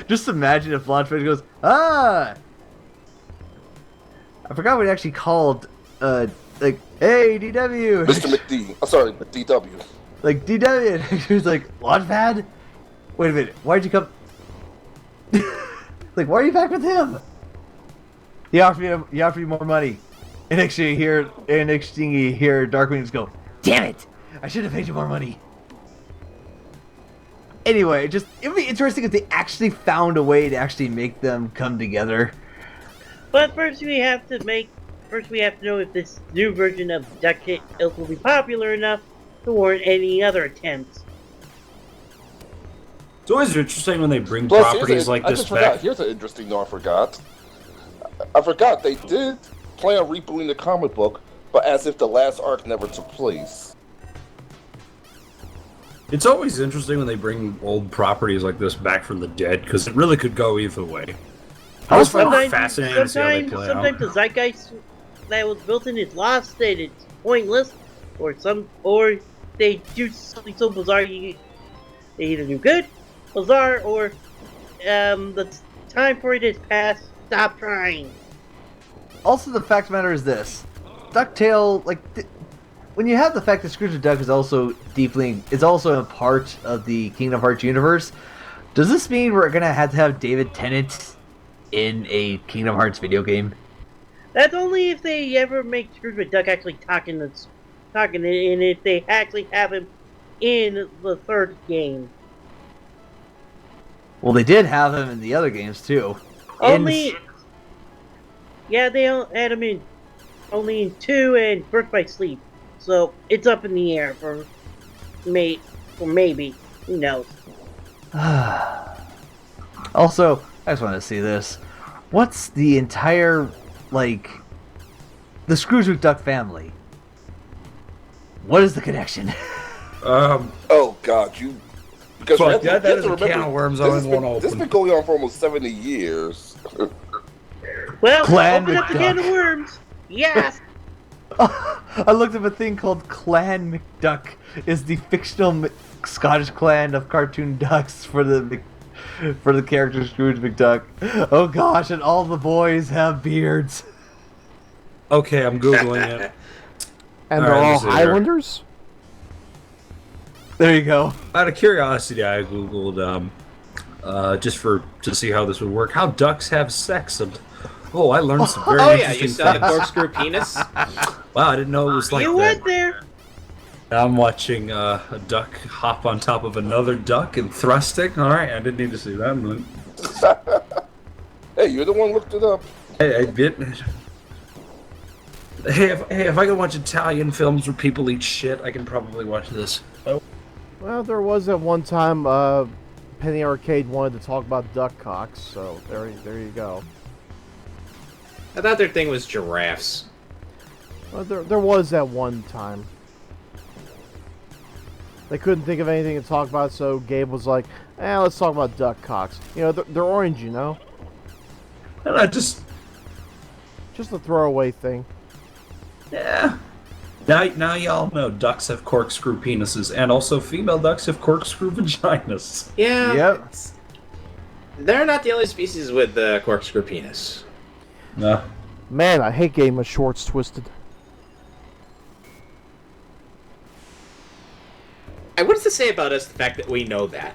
F: just imagine if Launchpad goes, I forgot what it actually called, like, hey, DW!
E: Mr. McD. Sorry, DW.
F: Like, DW, and he was like, Launchpad? Wait a minute, why'd you come... like, why are you back with him? He offered me more money. And next thing you hear Darkwing just go, damn it! I should have paid you more money. Anyway, it would be interesting if they actually found a way to actually make them come together.
C: But first we have to know if this new version of DuckTales will be popular enough to warrant any other attempts.
B: It's always interesting when they bring properties like this back.
E: Here's an interesting note I forgot. They did plan on rebooting the comic book, but as if the last arc never took place.
D: It's always interesting when they bring old properties like this back from the dead, because it really could go either way. I always find it fascinating to see how they play out.
C: Sometimes the zeitgeist that was built in is lost and it's pointless, or they do something so bizarre they either do good, bizarre, or the time for it is past. Stop trying.
F: Also, the fact of the matter is this: DuckTale, when you have the fact that Scrooge McDuck is also a part of the Kingdom Hearts universe, does this mean we're gonna have to have David Tennant in a Kingdom Hearts video game?
C: That's only if they ever make Scrooge McDuck actually talking, and if they actually have him in the third game.
F: Well, they did have him in the other games too.
C: Yeah, they had him only in 2 and Birth by Sleep, so it's up in the air for maybe. Who knows?
F: Also, I just want to see this. What's the entire, the Scrooge McDuck family? What is the connection?
E: Oh God, you. Because
D: that is a can of worms I always want to open.
E: This has been going on for almost 70 years.
C: Well,
F: Clan
C: open up the can of worms. Yes.
F: I looked up a thing called Clan McDuck. Is the fictional Scottish clan of cartoon ducks for the character Scrooge McDuck. Oh gosh, and all the boys have beards.
D: Okay, I'm googling it.
A: And they're all Highlanders?
F: There you go.
D: Out of curiosity, I googled just to see how this would work. How ducks have sex? And I learned some very interesting
H: you saw the
D: things.
H: corkscrew penis?
D: Wow, I didn't know it was like
C: You
D: that.
C: went there.
D: I'm watching a duck hop on top of another duck and thrusting. All right, I didn't need to see that.
E: Hey, you're the one who looked it up.
D: Hey, I didn't. Hey, if I can watch Italian films where people eat shit, I can probably watch this.
A: Well, there was at one time Penny Arcade wanted to talk about duck cocks, so there you go.
H: I thought their thing was giraffes.
A: Well, there was at one time. They couldn't think of anything to talk about, so Gabe was like, let's talk about duck cocks. You know, they're orange, you know?
D: And I just
A: a throwaway thing.
D: Yeah. Now y'all know ducks have corkscrew penises, and also female ducks have corkscrew vaginas.
H: Yeah.
F: Yep.
H: They're not the only species with the corkscrew penis.
D: No.
A: Man, I hate getting my shorts twisted.
H: And what does it say about us, the fact that we know that?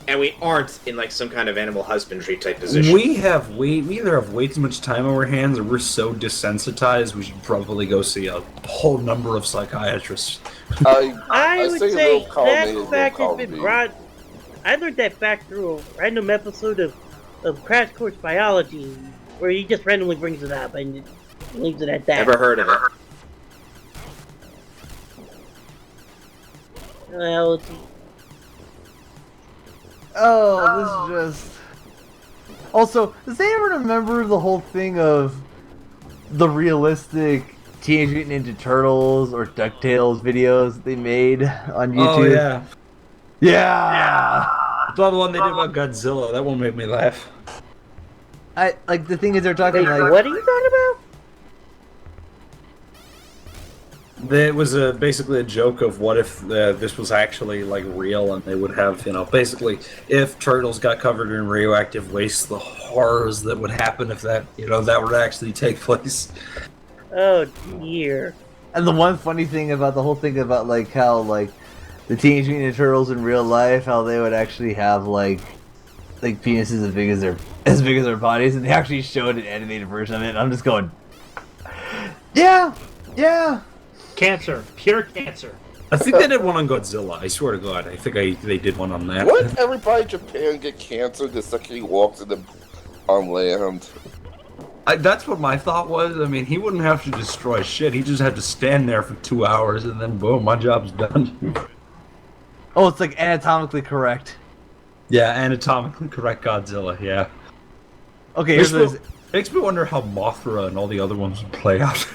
H: And we aren't in like some kind of animal husbandry type position.
D: We either have way too much time on our hands, or we're so desensitized. We should probably go see a whole number of psychiatrists.
C: I would say
E: little column A,
C: that
E: little
C: fact has
E: column
C: been
E: B.
C: brought. I learned that fact through a random episode of Crash Course Biology, where he just randomly brings it up and leaves it at that.
H: Never heard of it.
C: Well,
F: This is just... Also, does anyone remember the whole thing of the realistic Teenage Mutant Ninja Turtles or DuckTales videos they made on YouTube?
D: Oh, yeah.
F: Yeah!
D: The one they did about Godzilla. That one made me laugh.
F: The thing is, they're talking
C: wait,
F: like...
C: what are you talking about?
D: It was basically a joke of what if this was actually like real, and they would have, basically if turtles got covered in radioactive waste, the horrors that would happen if that would actually take place.
C: Oh dear.
F: And the one funny thing about the whole thing about like how like the Teenage Mutant Ninja Turtles in real life, how they would actually have like penises as big as their bodies, and they actually showed an animated version of it. And I'm just going, yeah.
G: Cancer. Pure cancer.
D: I think they did one on Godzilla. I swear to God, I think they did one on that.
E: What if everybody in Japan get cancer the second he walks on land?
D: That's what my thought was. I mean, he wouldn't have to destroy shit. He just had to stand there for 2 hours, and then boom, my job's done.
F: Oh, it's like anatomically correct.
D: Yeah, anatomically correct Godzilla. Yeah.
F: Okay,
D: makes me wonder how Mothra and all the other ones would play out.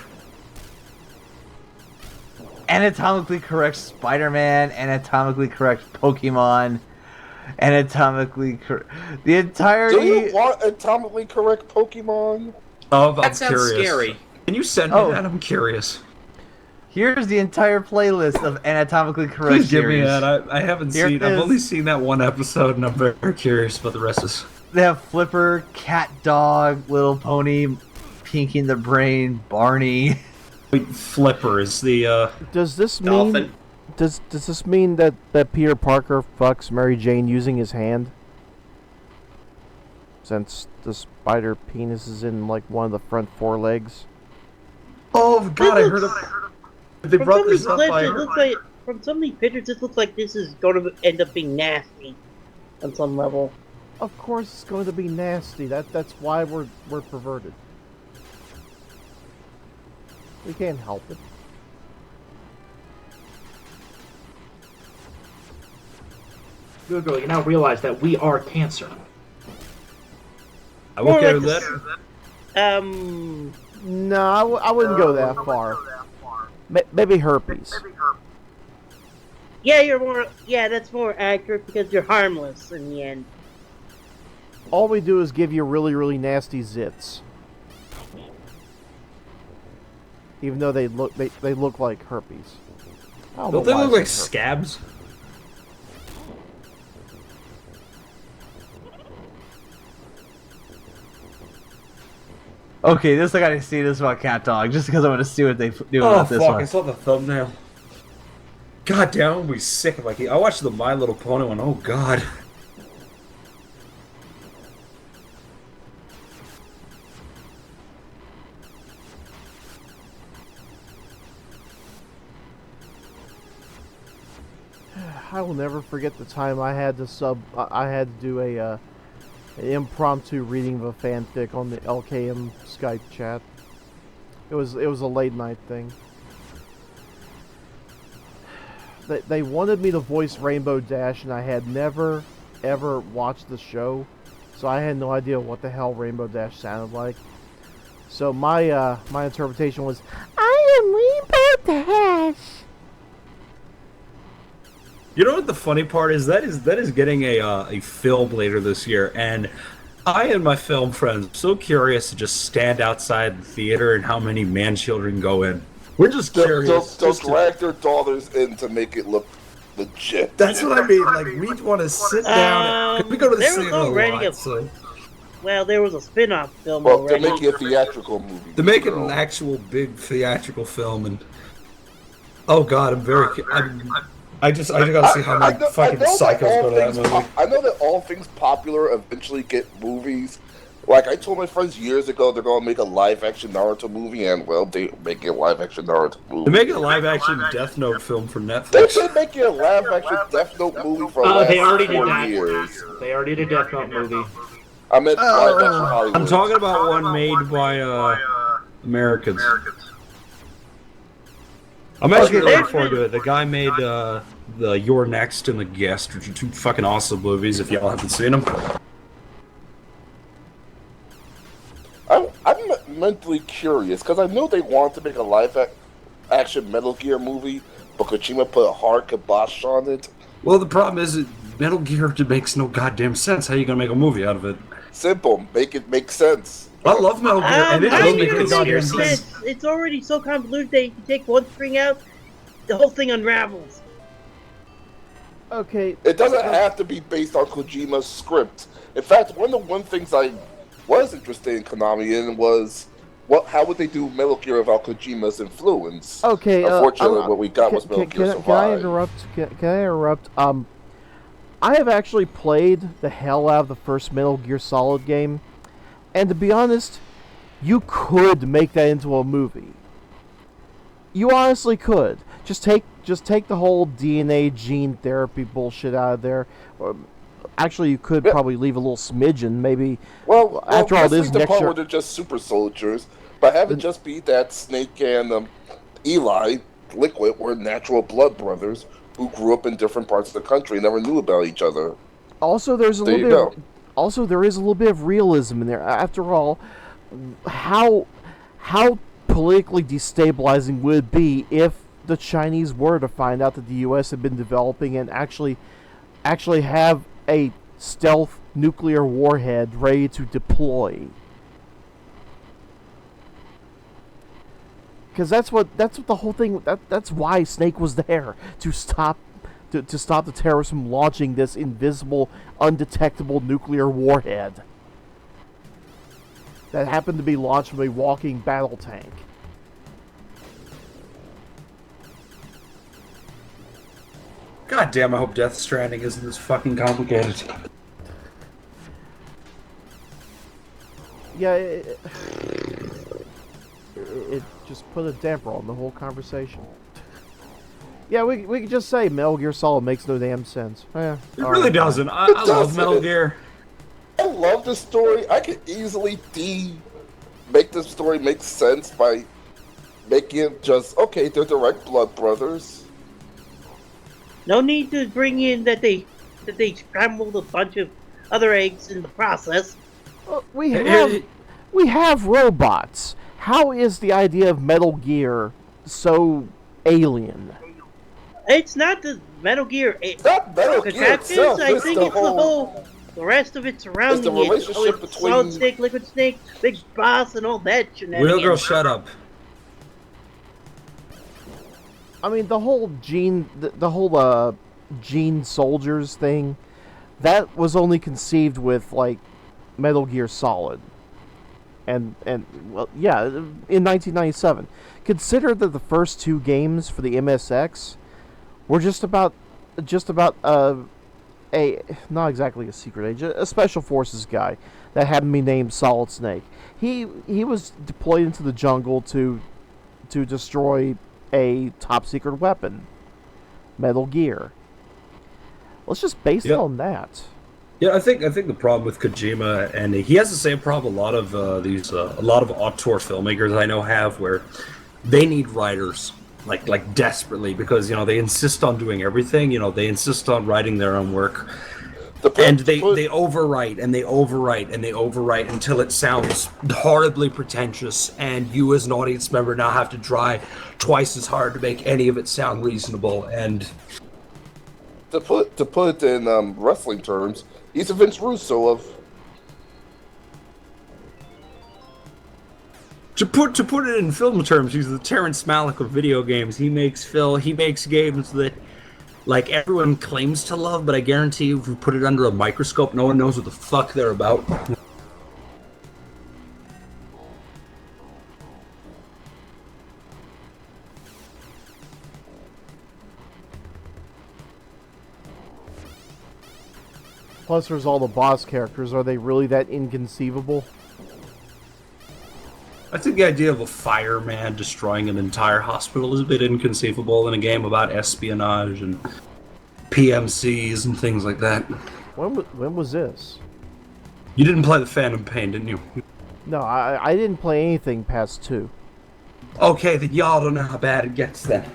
F: Anatomically correct Spider-Man, anatomically correct Pokemon, anatomically correct... The entirety...
E: Do you want anatomically correct Pokemon?
D: Oh, I'm
H: That sounds
D: curious.
H: scary.
D: Can you send me that? I'm curious.
F: Here's the entire playlist of anatomically correct
D: Please give me
F: series.
D: that. I haven't
F: Here
D: seen...
F: it
D: I've
F: is.
D: only seen that one episode, and I'm very curious about the rest of this.
F: They have Flipper, Cat Dog, Little Pony, Pinky and the Brain, Barney...
D: Wait, Flipper is the,
A: Does this
H: Dolphin.
A: mean... Does this mean that Peter Parker fucks Mary Jane using his hand? Since the spider penis is in, like, one of the front four legs?
D: Oh, God, I heard of... They
C: From
D: brought
C: some of these
D: this up
C: clips,
D: by...
C: it looks like from some of these pictures, this looks like this is going to end up being nasty on some level.
A: Of course it's going to be nasty. That's why we're perverted. We can't help it.
G: Google, you now realize that we are cancer.
D: I'm okay with that.
A: No, I wouldn't go that far. Maybe herpes.
C: Yeah, that's more accurate because you're harmless in the end.
A: All we do is give you really, really nasty zits. even though they look like herpes.
D: Don't they look like scabs?
F: Okay, this I gotta see this about Cat Dog, just because I want to see what they do with this one.
D: I saw the thumbnail. God damn, I'm gonna be sick if I watched the My Little Pony one. Oh god.
A: I will never forget the time I had to do an impromptu reading of a fanfic on the LKM Skype chat. It was a late night thing. They wanted me to voice Rainbow Dash, and I had never ever watched the show, so I had no idea what the hell Rainbow Dash sounded like. So my interpretation was, "I am Rainbow Dash."
D: You know what the funny part is? That is getting a film later this year, and I and my film friends are so curious to just stand outside the theater and how many man-children go in. We're just curious.
E: They'll drag their daughters in to make it look legit.
D: That's what I mean. Like, we want to sit down. We go to the cinema a lot, so.
C: Well, there was a spin-off film.
E: Well,
C: already.
E: they're making a theatrical movie.
D: They're making an actual big theatrical film, and oh god, I just gotta see how many fucking psychos go to that movie.
E: I know that all things popular eventually get movies. Like, I told my friends years ago they're going to make a live-action Naruto movie, and, well, they're making a live-action Naruto movie.
D: They're making a live-action Death Note film for Netflix.
E: They've been making a live-action Death Note movie for the last 4 years.
G: They already did a Death Note movie.
E: I meant live-action Hollywood.
D: I'm talking about one made by, Americans. I'm actually looking forward to it. The guy made, the You're Next and The Guest, which are 2 fucking awesome movies, if y'all haven't seen them.
E: I'm mentally curious, because I know they want to make a live-action Metal Gear movie, but Kojima put a hard kibosh on it.
D: Well, the problem is that Metal Gear makes no goddamn sense. How are you going to make a movie out of it?
E: Simple. Make it make sense.
D: I love Metal Gear, and it doesn't make any goddamn sense.
C: It's already so convoluted that you take one string out, the whole thing unravels.
A: Okay.
E: It doesn't have to be based on Kojima's script. In fact, one of the things I was interested in Konami in was how would they do Metal Gear without Kojima's influence?
A: Okay.
E: Unfortunately, what we got was Metal Gear Survive.
A: Can I interrupt? I have actually played the hell out of the first Metal Gear Solid game, and to be honest, you could make that into a movie. You honestly could. Just take the whole DNA gene therapy bullshit out of there. Actually, you could probably leave a little smidgen, maybe.
E: Well,
A: after all this,
E: the part where they're just super soldiers, but have it just be that Snake and Eli, Liquid, were natural blood brothers who grew up in different parts of the country and never knew about each other.
A: Also, there is a little bit of realism in there. After all, how politically destabilizing would it be if the Chinese were to find out that the U.S. had been developing and actually have a stealth nuclear warhead ready to deploy? Because that's what the whole thing. That's why Snake was there, to stop the terrorists from launching this invisible, undetectable nuclear warhead that happened to be launched from a walking battle tank.
D: God damn, I hope Death Stranding isn't this fucking complicated.
A: Yeah, it just put a damper on the whole conversation. Yeah, we could just say Metal Gear Solid makes no damn sense. Yeah,
D: it really doesn't. I love Metal Gear.
E: I love the story. I could easily make the story make sense by making it just, okay, they're direct blood brothers.
C: No need to bring in that they scrambled a bunch of other eggs in the process.
A: We have robots. How is the idea of Metal Gear so alien?
C: It's not the Metal Gear.
E: It's not Metal Gear itself.
C: I think it's the rest of it surrounding
E: the relationship between
C: Solid Snake, Liquid Snake, Big Boss, and all that shenanigans.
D: Real girl, shut up.
A: I mean, the whole gene soldiers thing, that was only conceived with like Metal Gear Solid, and well, yeah, in 1997. Consider that the first 2 games for the MSX were just about a not exactly a secret agent, a special forces guy that happened to be named Solid Snake. He was deployed into the jungle to destroy a top secret weapon, Metal Gear. Let's just base it on that.
D: Yeah, I think the problem with Kojima, and he has the same problem a lot of a lot of auteur filmmakers I know have, where they need writers like desperately, because they insist on doing everything. They insist on writing their own work, and they overwrite and they overwrite and they overwrite until it sounds horribly pretentious, and you as an audience member now have to try twice as hard to make any of it sound reasonable. And
E: to put it in wrestling terms, he's a Vince Russo of.
D: To put it in film terms, he's the Terrence Malick of video games. He makes games that, like, everyone claims to love, but I guarantee you, if you put it under a microscope, no one knows what the fuck they're about.
A: Plus, there's all the boss characters. Are they really that inconceivable?
D: I think the idea of a fireman destroying an entire hospital is a bit inconceivable in a game about espionage and PMCs and things like that.
A: When was this?
D: You didn't play the Phantom Pain, didn't you?
A: No, I didn't play anything past 2.
D: Okay, then y'all don't know how bad it gets then.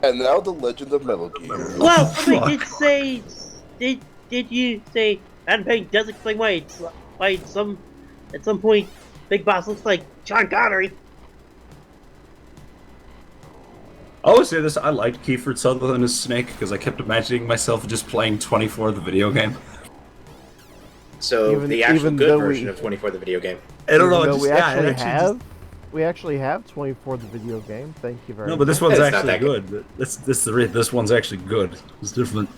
E: And now the Legend of Metal Gear.
C: Well, somebody did say, did you say Phantom Pain does explain why at some point Big Boss looks like Sean Connery?
D: I always say this, I liked Kiefer Sutherland as Snake because I kept imagining myself just playing 24, the video game.
H: So the actual good version of 24, the video game.
D: I don't know.
A: We actually have 24, the video game. Thank you very much.
D: No, but this one's
H: It's not
D: actually
H: that
D: good. This one's actually good. It's different.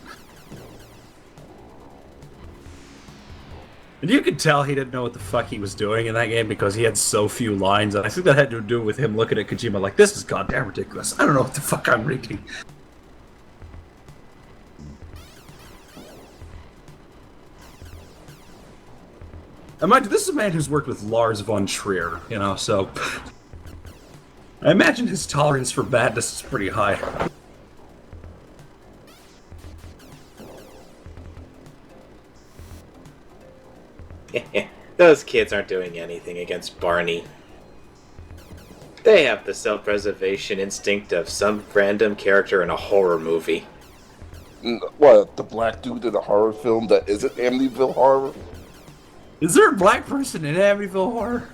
D: And you could tell he didn't know what the fuck he was doing in that game because he had so few lines, and I think that had to do with him looking at Kojima like, this is goddamn ridiculous. I don't know what the fuck I'm reading. And mind you, this is a man who's worked with Lars von Trier, so I imagine his tolerance for badness is pretty high.
H: Those kids aren't doing anything against Barney. They have the self-preservation instinct of some random character in a horror movie.
E: What, the black dude in a horror film that isn't Amityville Horror?
D: Is there a black person in Amityville Horror?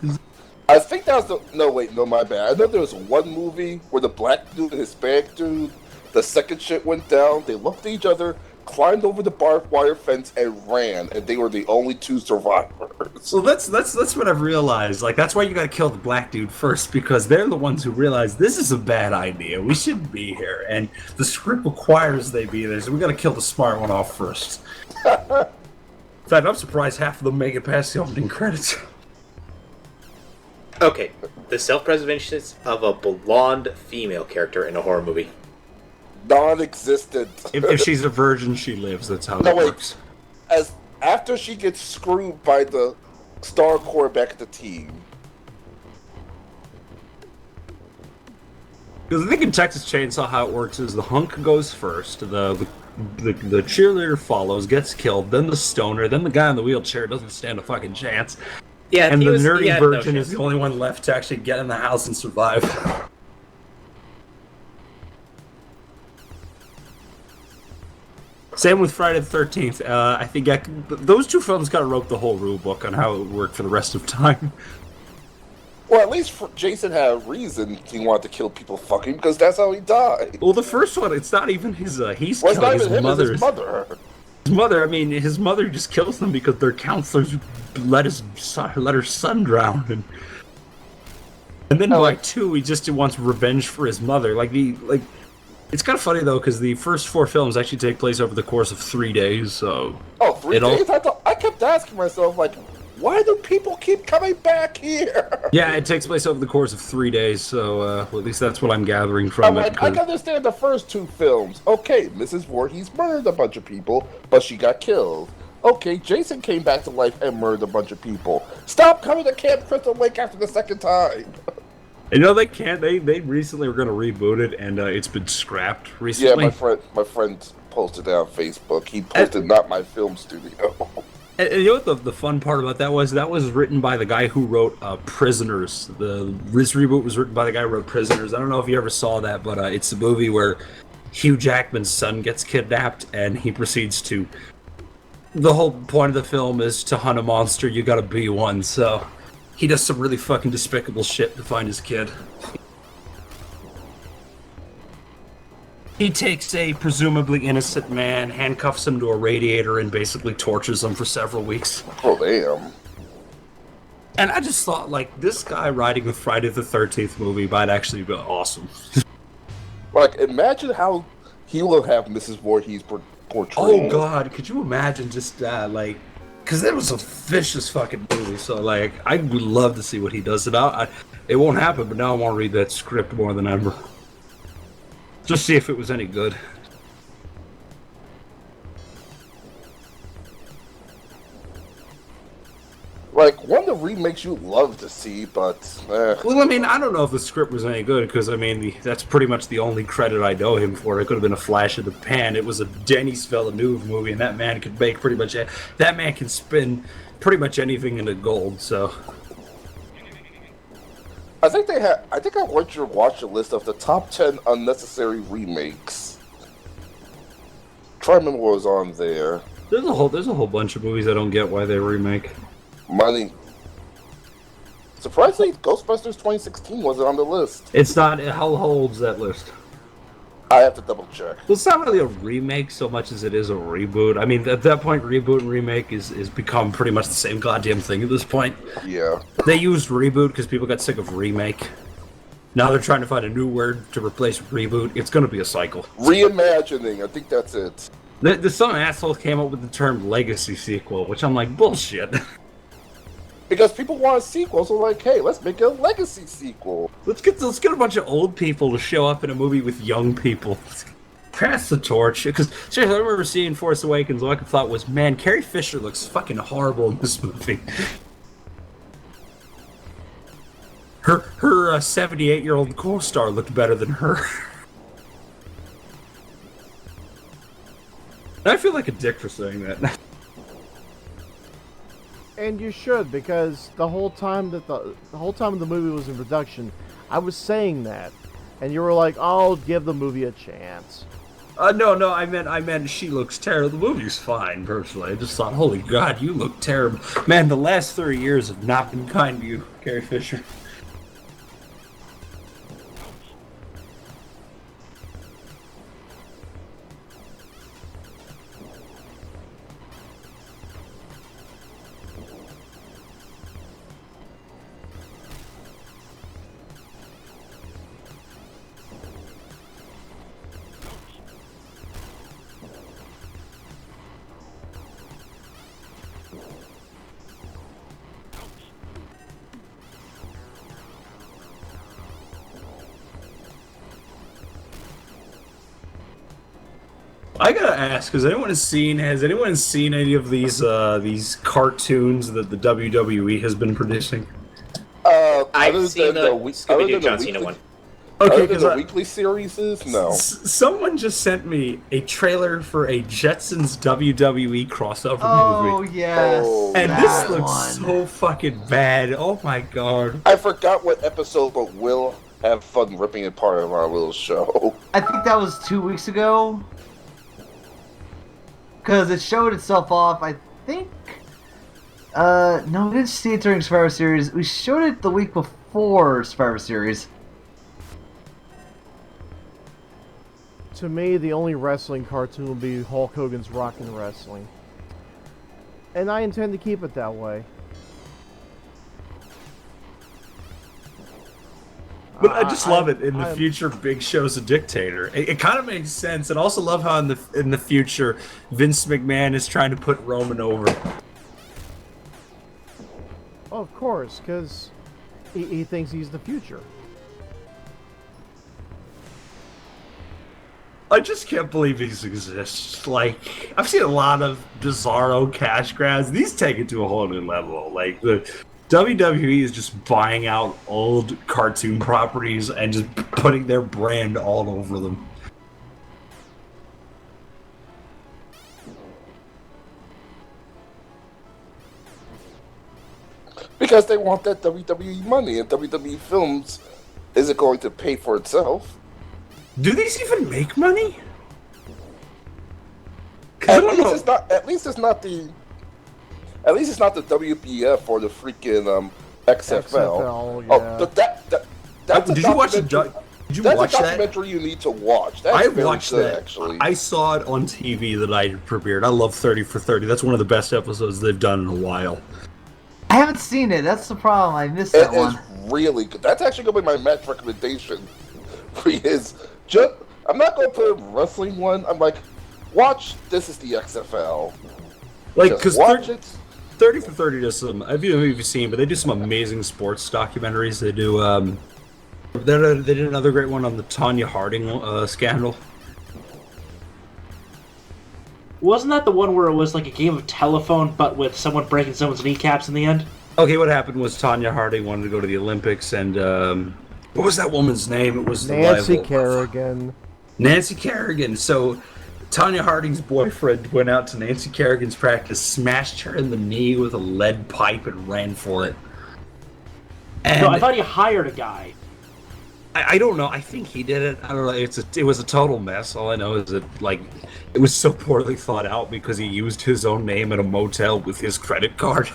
E: I think that was no, my bad. I know there was one movie where the black dude and Hispanic dude, the second shit went down, they looked at each other, climbed over the barbed wire fence and ran, and they were the only 2 survivors.
D: So that's what I've realized. Like, that's why you gotta kill the black dude first, because they're the ones who realize this is a bad idea. We shouldn't be here, and the script requires they be there, so we gotta kill the smart one off first. In fact, I'm surprised half of them make it past the opening credits.
H: Okay, the self-preservation of a blonde female character in a horror movie.
E: Non-existent.
D: If she's a virgin, she lives. That's how that works.
E: After she gets screwed by the star quarterback of the team.
D: Because I think in Texas Chainsaw, how it works is the hunk goes first, the cheerleader follows, gets killed, then the stoner, then the guy in the wheelchair doesn't stand a fucking chance.
H: Yeah,
D: and the nerdy virgin is the only one left to actually get in the house and survive. Same with Friday the 13th. I think those 2 films kind of wrote the whole rule book on how it would work for the rest of time.
E: Well, at least Jason had a reason he wanted to kill people fucking, because that's how he died.
D: Well, the first one, it's not even his, he's killing his mother.
E: His mother.
D: His mother, I mean, his mother just kills them because their counselors let her son drown. And
B: And then by 2, he just wants revenge for his mother. It's kind of funny though, because the first 4 films actually take place over the course of 3 days. So
E: 3 days? I kept asking myself, like, why do people keep coming back here?
B: Yeah, it takes place over the course of 3 days. So at least that's what I'm gathering from it.
E: I can understand the first 2 films. Okay, Mrs. Voorhees murdered a bunch of people, but she got killed. Okay, Jason came back to life and murdered a bunch of people. Stop coming to Camp Crystal Lake after the second time.
B: You know, they can't. They recently were going to reboot it, and it's been scrapped recently.
E: Yeah, my friend posted it on Facebook. He posted Not My Film Studio.
B: And you know what the fun part about that was? That was written by the guy who wrote Prisoners. This reboot was written by the guy who wrote Prisoners. I don't know if you ever saw that, but it's a movie where Hugh Jackman's son gets kidnapped, and he proceeds to... The whole point of the film is to hunt a monster, you gotta be one, so... He does some really fucking despicable shit to find his kid. He takes a presumably innocent man, handcuffs him to a radiator, and basically tortures him for several weeks.
E: Oh, damn.
B: And I just thought, like, this guy writing the Friday the 13th movie might actually be awesome.
E: Like, imagine how he will have Mrs. Voorhees portrayed.
B: Oh, God, could you imagine just, because that was a vicious fucking movie, so, like, I would love to see what he does. It won't happen, but now I want to read that script more than ever. Just see if it was any good.
E: Like, one of the remakes you love to see, but...
B: Well, I mean, I don't know if the script was any good, because, I mean, that's pretty much the only credit I know him for. It could have been a flash in the pan. It was a Denis Villeneuve movie, and that man could make pretty much... That man can spin pretty much anything into gold, so...
E: I think I want you to watch a list of the top 10 unnecessary remakes. Try to remember what was on there.
B: There's a whole bunch of movies I don't get why they remake.
E: Money. Surprisingly, Ghostbusters 2016 wasn't on the list.
B: It's not. How holds that list?
E: I have to double check.
B: Well, it's not really a remake so much as it is a reboot. I mean, at that point, reboot and remake is become pretty much the same goddamn thing at this point.
E: Yeah.
B: They used reboot because people got sick of remake. Now they're trying to find a new word to replace reboot. It's going to be a cycle.
E: Reimagining, I think that's it.
B: Some asshole came up with the term legacy sequel, which I'm like, bullshit.
E: Because people want a sequel, so like, hey, let's make a legacy sequel.
B: Let's get a bunch of old people to show up in a movie with young people. Pass the torch. Because seriously, I remember seeing Force Awakens. All I thought was, man, Carrie Fisher looks fucking horrible in this movie. Her 78-year-old co-star looked better than her. I feel like a dick for saying that.
A: And you should, because the whole time that the whole time the movie was in production, I was saying that, and you were like, "Oh, give the movie a chance."
B: No, I meant she looks terrible. The movie's fine, personally. I just thought, holy God, you look terrible. Man, the last 30 years have not been kind to you, Carrie Fisher. I gotta ask, has anyone seen any of these cartoons that the WWE has been producing?
H: I've seen the Scooby-Doo John Cena one.
B: Okay,
E: because the weekly series is no.
B: Someone just sent me a trailer for a Jetsons WWE crossover movie.
F: Oh yes,
B: and this looks so fucking bad. Oh my God!
E: I forgot what episode, but we'll have fun ripping it apart on our little show.
F: I think that was 2 weeks ago. Because it showed itself off, I think... no, we didn't see it during Survivor Series. We showed it the week before Survivor Series.
A: To me, the only wrestling cartoon will be Hulk Hogan's Rockin' Wrestling. And I intend to keep it that way.
B: But I just love it. In the future, Big Show's a dictator. It kind of makes sense. And I also love how in the future, Vince McMahon is trying to put Roman over.
A: Oh, of course, because he thinks he's the future.
B: I just can't believe these exist. Like, I've seen a lot of bizarro cash grabs. These take it to a whole new level. Like, the WWE is just buying out old cartoon properties and just putting their brand all over them.
E: Because they want that WWE money, and WWE Films isn't going to pay for itself.
B: Do these even make money?
E: At least it's not the WBF or the freaking XFL.
A: Yeah.
E: Oh, that's
B: did you watch Did you watch
E: a
B: that?
E: documentary you need to watch. That's
B: I
E: very
B: watched
E: good,
B: that.
E: actually.
B: I saw it on TV that I premiered. I love 30 for 30. That's one of the best episodes they've done in a while.
F: I haven't seen it. That's the problem. I missed that one.
E: It is really good. That's actually going to be my match recommendation. I'm not going to put a wrestling one. I'm like, watch This Is the XFL.
B: Like, because
E: watch it.
B: 30 for 30 does some, I don't know if you've seen, but they do some amazing sports documentaries. They do, they did another great one on the Tanya Harding scandal.
G: Wasn't that the one where it was like a game of telephone, but with someone breaking someone's kneecaps in the end?
B: Okay, what happened was Tanya Harding wanted to go to the Olympics, and what was that woman's name? It was the
A: Nancy
B: rival.
A: Kerrigan.
B: Nancy Kerrigan. So Tanya Harding's boyfriend went out to Nancy Kerrigan's practice, smashed her in the knee with a lead pipe, and ran for it. And
G: No, I thought he hired a guy.
B: I don't know. I think he did it. I don't know. It was a total mess. All I know is that it was so poorly thought out because he used his own name at a motel with his credit card.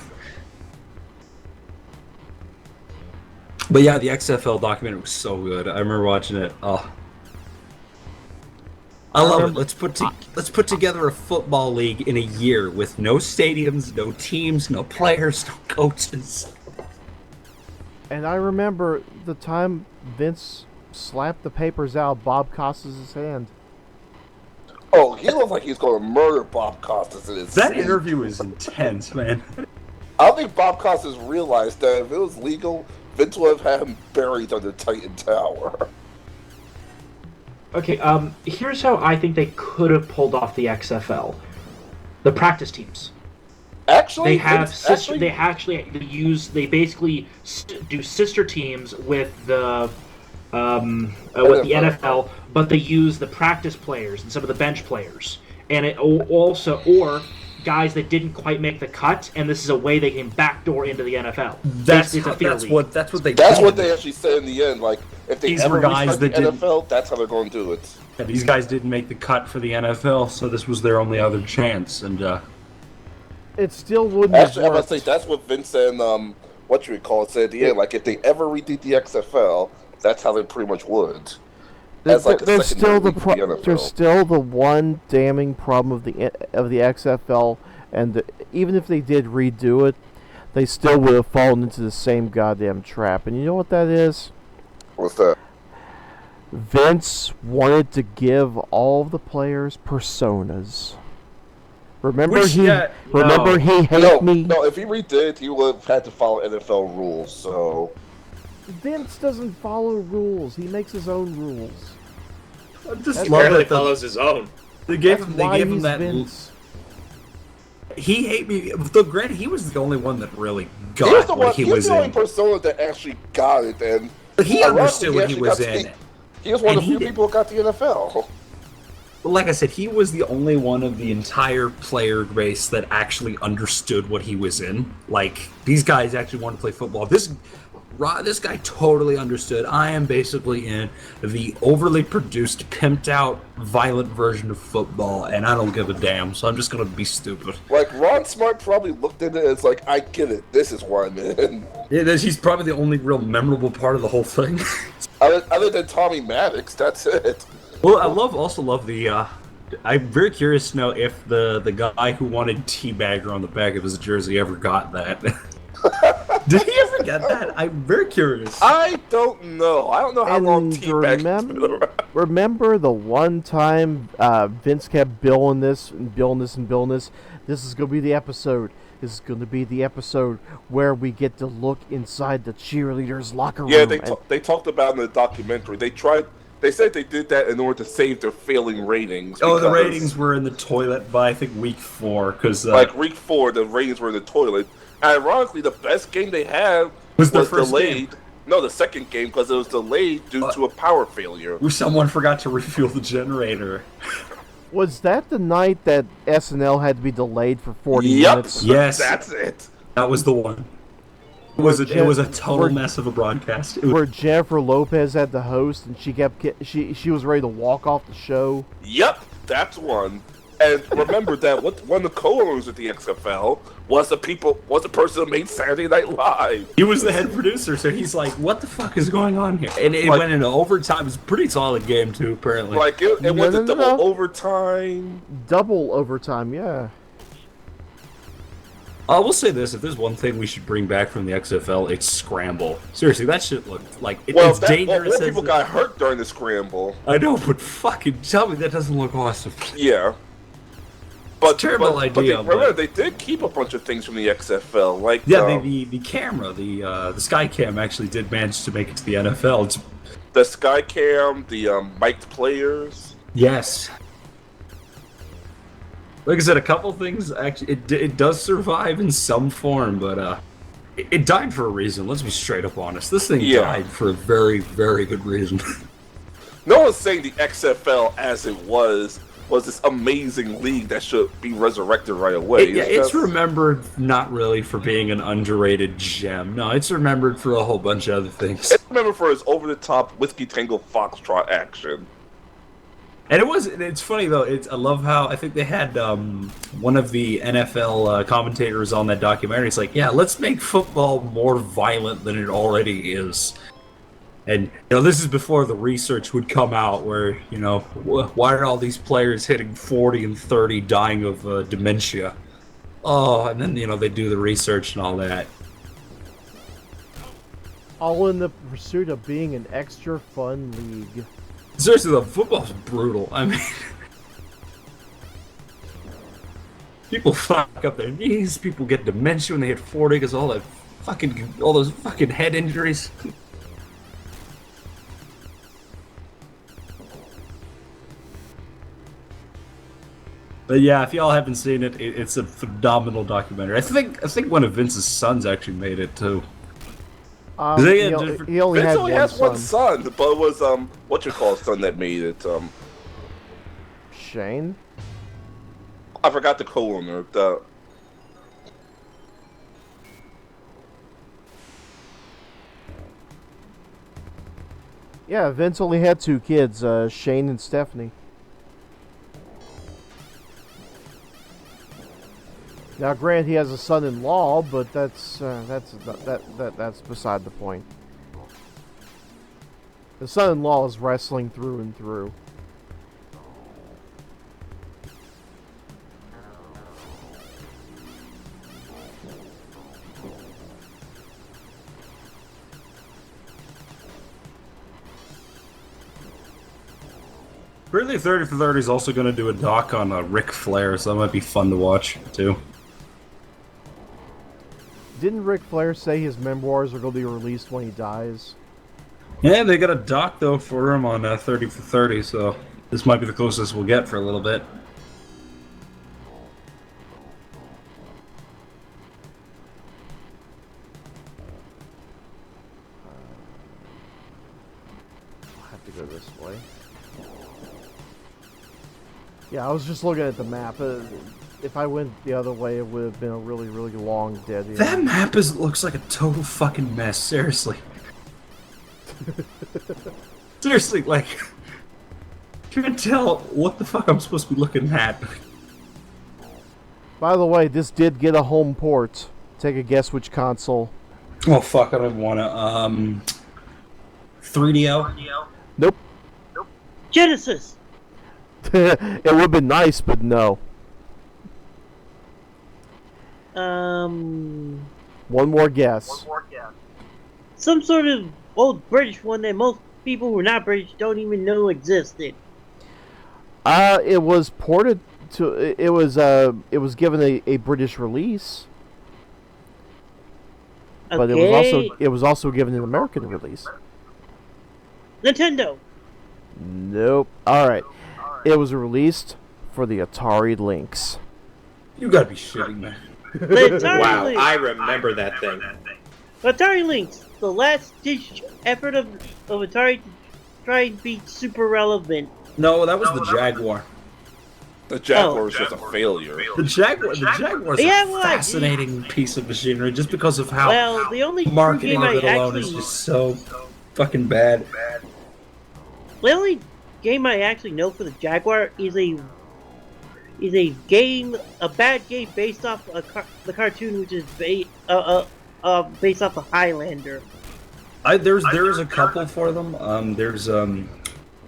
B: But yeah, the XFL documentary was so good. I remember watching it. Oh, I love it. Let's put together a football league in a year with no stadiums, no teams, no players, no coaches.
A: And I remember the time Vince slapped the papers out of Bob Costas' hand.
E: Oh, he looked like he was going to murder Bob Costas in his
B: That
E: sleep.
B: interview is intense, man.
E: I don't think Bob Costas realized that if it was legal, Vince would have had him buried under Titan Tower.
G: Okay, here's how I think they could have pulled off the XFL. The practice teams.
E: Actually,
G: they basically do sister teams with the NFL, but they use the practice players and some of the bench players, and it also or guys that didn't quite make the cut, and this is a way they can backdoor into the NFL.
B: That's what they
E: actually said in the end. Like, if they ever reach the NFL, that's how they're going to do it.
B: Yeah, these guys didn't make the cut for the NFL, so this was their only other chance, and
A: it still wouldn't.
E: Actually, I must say that's what Vince and said at the end. Like, if they ever redid the XFL, that's how they pretty much would.
A: There's still the one damning problem of the XFL, and even if they did redo it, they still would have fallen into the same goddamn trap. And you know what that is?
E: What's that?
A: Vince wanted to give all of the players personas. Remember he hated me.
E: No, if he redid, he would have had to follow NFL rules. So
A: Vince doesn't follow rules. He makes his own rules.
H: I just love that he follows his own.
B: They gave him that.
A: Vince.
B: He hate me. Though, granted, he was the only one that really got what he was
E: the only
B: in.
E: persona that actually got it, and
B: he understood what he was in.
E: He was one of the few people who got the NFL.
B: Like I said, he was the only one of the entire player base that actually understood what he was in. Like, these guys actually wanted to play football. This guy totally understood. I am basically in the overly produced, pimped out, violent version of football, and I don't give a damn, so I'm just going to be stupid.
E: Like, Ron Smart probably looked at it as like, I get it, this is why I'm in.
B: Yeah, he's probably the only real memorable part of the whole thing.
E: Other than Tommy Maddox, that's it.
B: Well, I also love the, I'm very curious to know if the guy who wanted Teabagger on the back of his jersey ever got that. Did he ever get that? I'm very curious.
E: I don't know. I don't know how long
A: And
E: Teabag has been around.
A: remember the one time Vince kept billing this and billing this and billing this? This is going to be the episode. This is going to be the episode where we get to look inside the cheerleaders' locker room.
E: Yeah, they talked about it in the documentary. They said they did that in order to save their failing ratings.
B: Oh, the
E: because,
B: ratings were in the toilet by, I think, week 4. Because
E: like, week 4, the ratings were in the toilet. And ironically, the best game they had
B: was their first
E: delayed.
B: game.
E: No, the second game, because it was delayed due to a power failure.
B: Someone forgot to refuel the generator.
A: Was that the night that SNL had to be delayed for 40
E: Yep.
A: minutes?
B: Yes.
E: That's it.
B: That was the one. It was a total mess of a broadcast. It was,
A: Where Jennifer Lopez had the host, and she was ready to walk off the show.
E: Yep, that's one. And remember that one of the co-owners of the XFL was the person who made Saturday Night Live.
B: he was the head producer, so he's like, "What the fuck is going on here?" And it went into overtime. It was a pretty solid game too, apparently.
E: Like it went to double
A: No.
E: overtime.
A: Double overtime, yeah.
B: I will say this: if there's one thing we should bring back from the XFL, it's scramble. Seriously, that shit looked like it's dangerous.
E: More people got hurt during the scramble.
B: I know, but fucking tell me that doesn't look awesome.
E: Yeah. But
B: terrible idea,
E: remember, they did keep a bunch of things from the XFL, like
B: Yeah, the camera, the Skycam actually did manage to make it to the NFL.
E: the Skycam, the mic'd players.
B: Yes. Like I said, a couple things actually it does survive in some form, but it died for a reason. Let's be straight up honest. This thing died for a very, very good reason.
E: No one's saying the XFL as it was this amazing league that should be resurrected right away.
B: It's remembered not really for being an underrated gem. No, it's remembered for a whole bunch of other things.
E: It's remembered for its over-the-top Whiskey Tango Foxtrot action.
B: And it's funny though, I love how, I think they had one of the NFL commentators on that documentary. It's like, yeah, let's make football more violent than it already is. And, this is before the research would come out where, why are all these players hitting 40 and 30 dying of dementia? Oh, and then, they do the research and all that.
A: All in the pursuit of being an extra fun league.
B: Seriously, though, football's brutal. I mean, people fuck up their knees, people get dementia when they hit 40 because all those fucking head injuries. But yeah, if y'all haven't seen it, it's a phenomenal documentary. I think one of Vince's sons actually made it too.
A: He only
E: Vince
A: had
E: only
A: one
E: has
A: son.
E: one son, but it was whatchamacallit's son that made it.
A: Shane?
E: I forgot the co-owner.
A: Yeah, Vince only had 2 kids, Shane and Stephanie. Now, granted, he has a son-in-law, but that's beside the point. The son-in-law is wrestling through and through.
B: Really, 30 for 30 is also going to do a doc on Ric Flair, so that might be fun to watch too.
A: Didn't Ric Flair say his memoirs are going to be released when he dies?
B: Yeah, they got a doc though for him on 30 for 30, so this might be the closest we'll get for a little bit.
A: I'll have to go this way. Yeah, I was just looking at the map. If I went the other way, it would have been a really, really long dead end.
B: That map looks like a total fucking mess, seriously. Seriously, like, can't tell what the fuck I'm supposed to be looking at.
A: By the way, this did get a home port. Take a guess which console.
B: Oh fuck, I don't want to, 3DO?
A: Nope.
C: Genesis.
A: It would have been nice, but no. One more guess.
C: Some sort of old British one that most people who are not British don't even know existed.
A: It was ported to. It was given a British release, but it was also given an American release.
C: Nintendo.
A: Nope. All right. It was released for the Atari Lynx.
D: You gotta be shitting me.
C: The Atari
H: Wow,
C: Lynx.
H: I remember that thing.
C: Atari Lynx, the last ditch effort of Atari to try and be super relevant.
D: No, that was the Jaguar.
E: The Jaguar was just a failure.
D: The Jaguar's a fascinating piece of machinery just because of how
C: Well, the only true
D: marketing
C: game
D: of
C: I
D: it alone is
C: actually,
D: just so fucking bad.
C: the only game I actually know for the Jaguar is a bad game based off the cartoon, which is based off the Highlander.
D: There's a couple for them.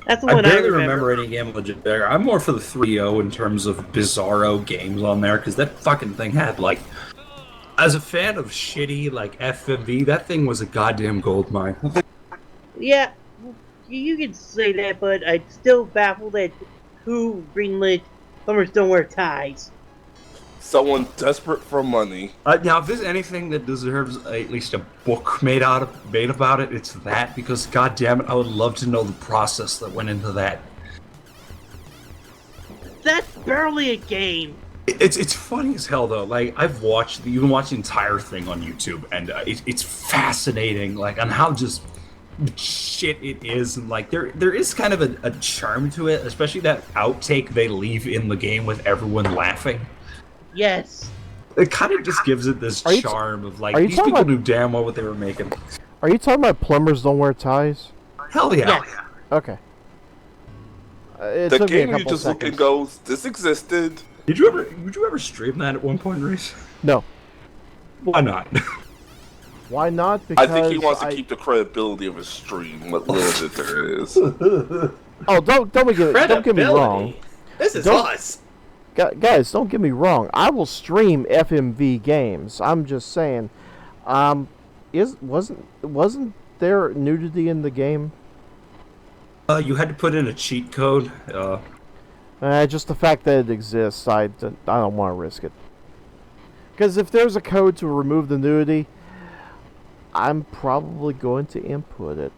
C: That's the
D: I
C: one
D: barely
C: remember.
D: remember any game of Legit Jaguar. I'm more for the 3.0 in terms of bizarro games on there, because that fucking thing had, like... As a fan of shitty, like, FMV, that thing was a goddamn goldmine.
C: Yeah, you can say that, but I'm still baffled at who greenlit Plumbers Don't Wear Ties.
E: Someone desperate for money.
D: Now, if there's anything that deserves at least a book made about it, it's that, because goddamn it, I would love to know the process that went into that.
C: That's barely a game.
D: It's funny as hell though. Like you can watch the entire thing on YouTube, and it's fascinating, like on how just shit it is, and like there is kind of a charm to it, especially that outtake they leave in the game with everyone laughing.
C: Yes.
D: It kind of just gives it this charm of like these people knew damn well what they were making.
A: Are you talking about Plumbers Don't Wear Ties?
D: Hell yeah.
C: Yes.
A: Okay.
E: The game you just look and goes, this existed.
D: Would you ever stream that at one point, Reese?
A: No.
D: Why not?
A: Why not? Because
E: I think he wants to keep the credibility of his stream, what little bit there is.
A: Oh, don't get me wrong.
H: This is us.
A: Guys, don't get me wrong. I will stream FMV games. I'm just saying. Wasn't there nudity in the game?
D: You had to put in a cheat code.
A: Just the fact that it exists, I don't want to risk it. Because if there's a code to remove the nudity, I'm probably going to input it.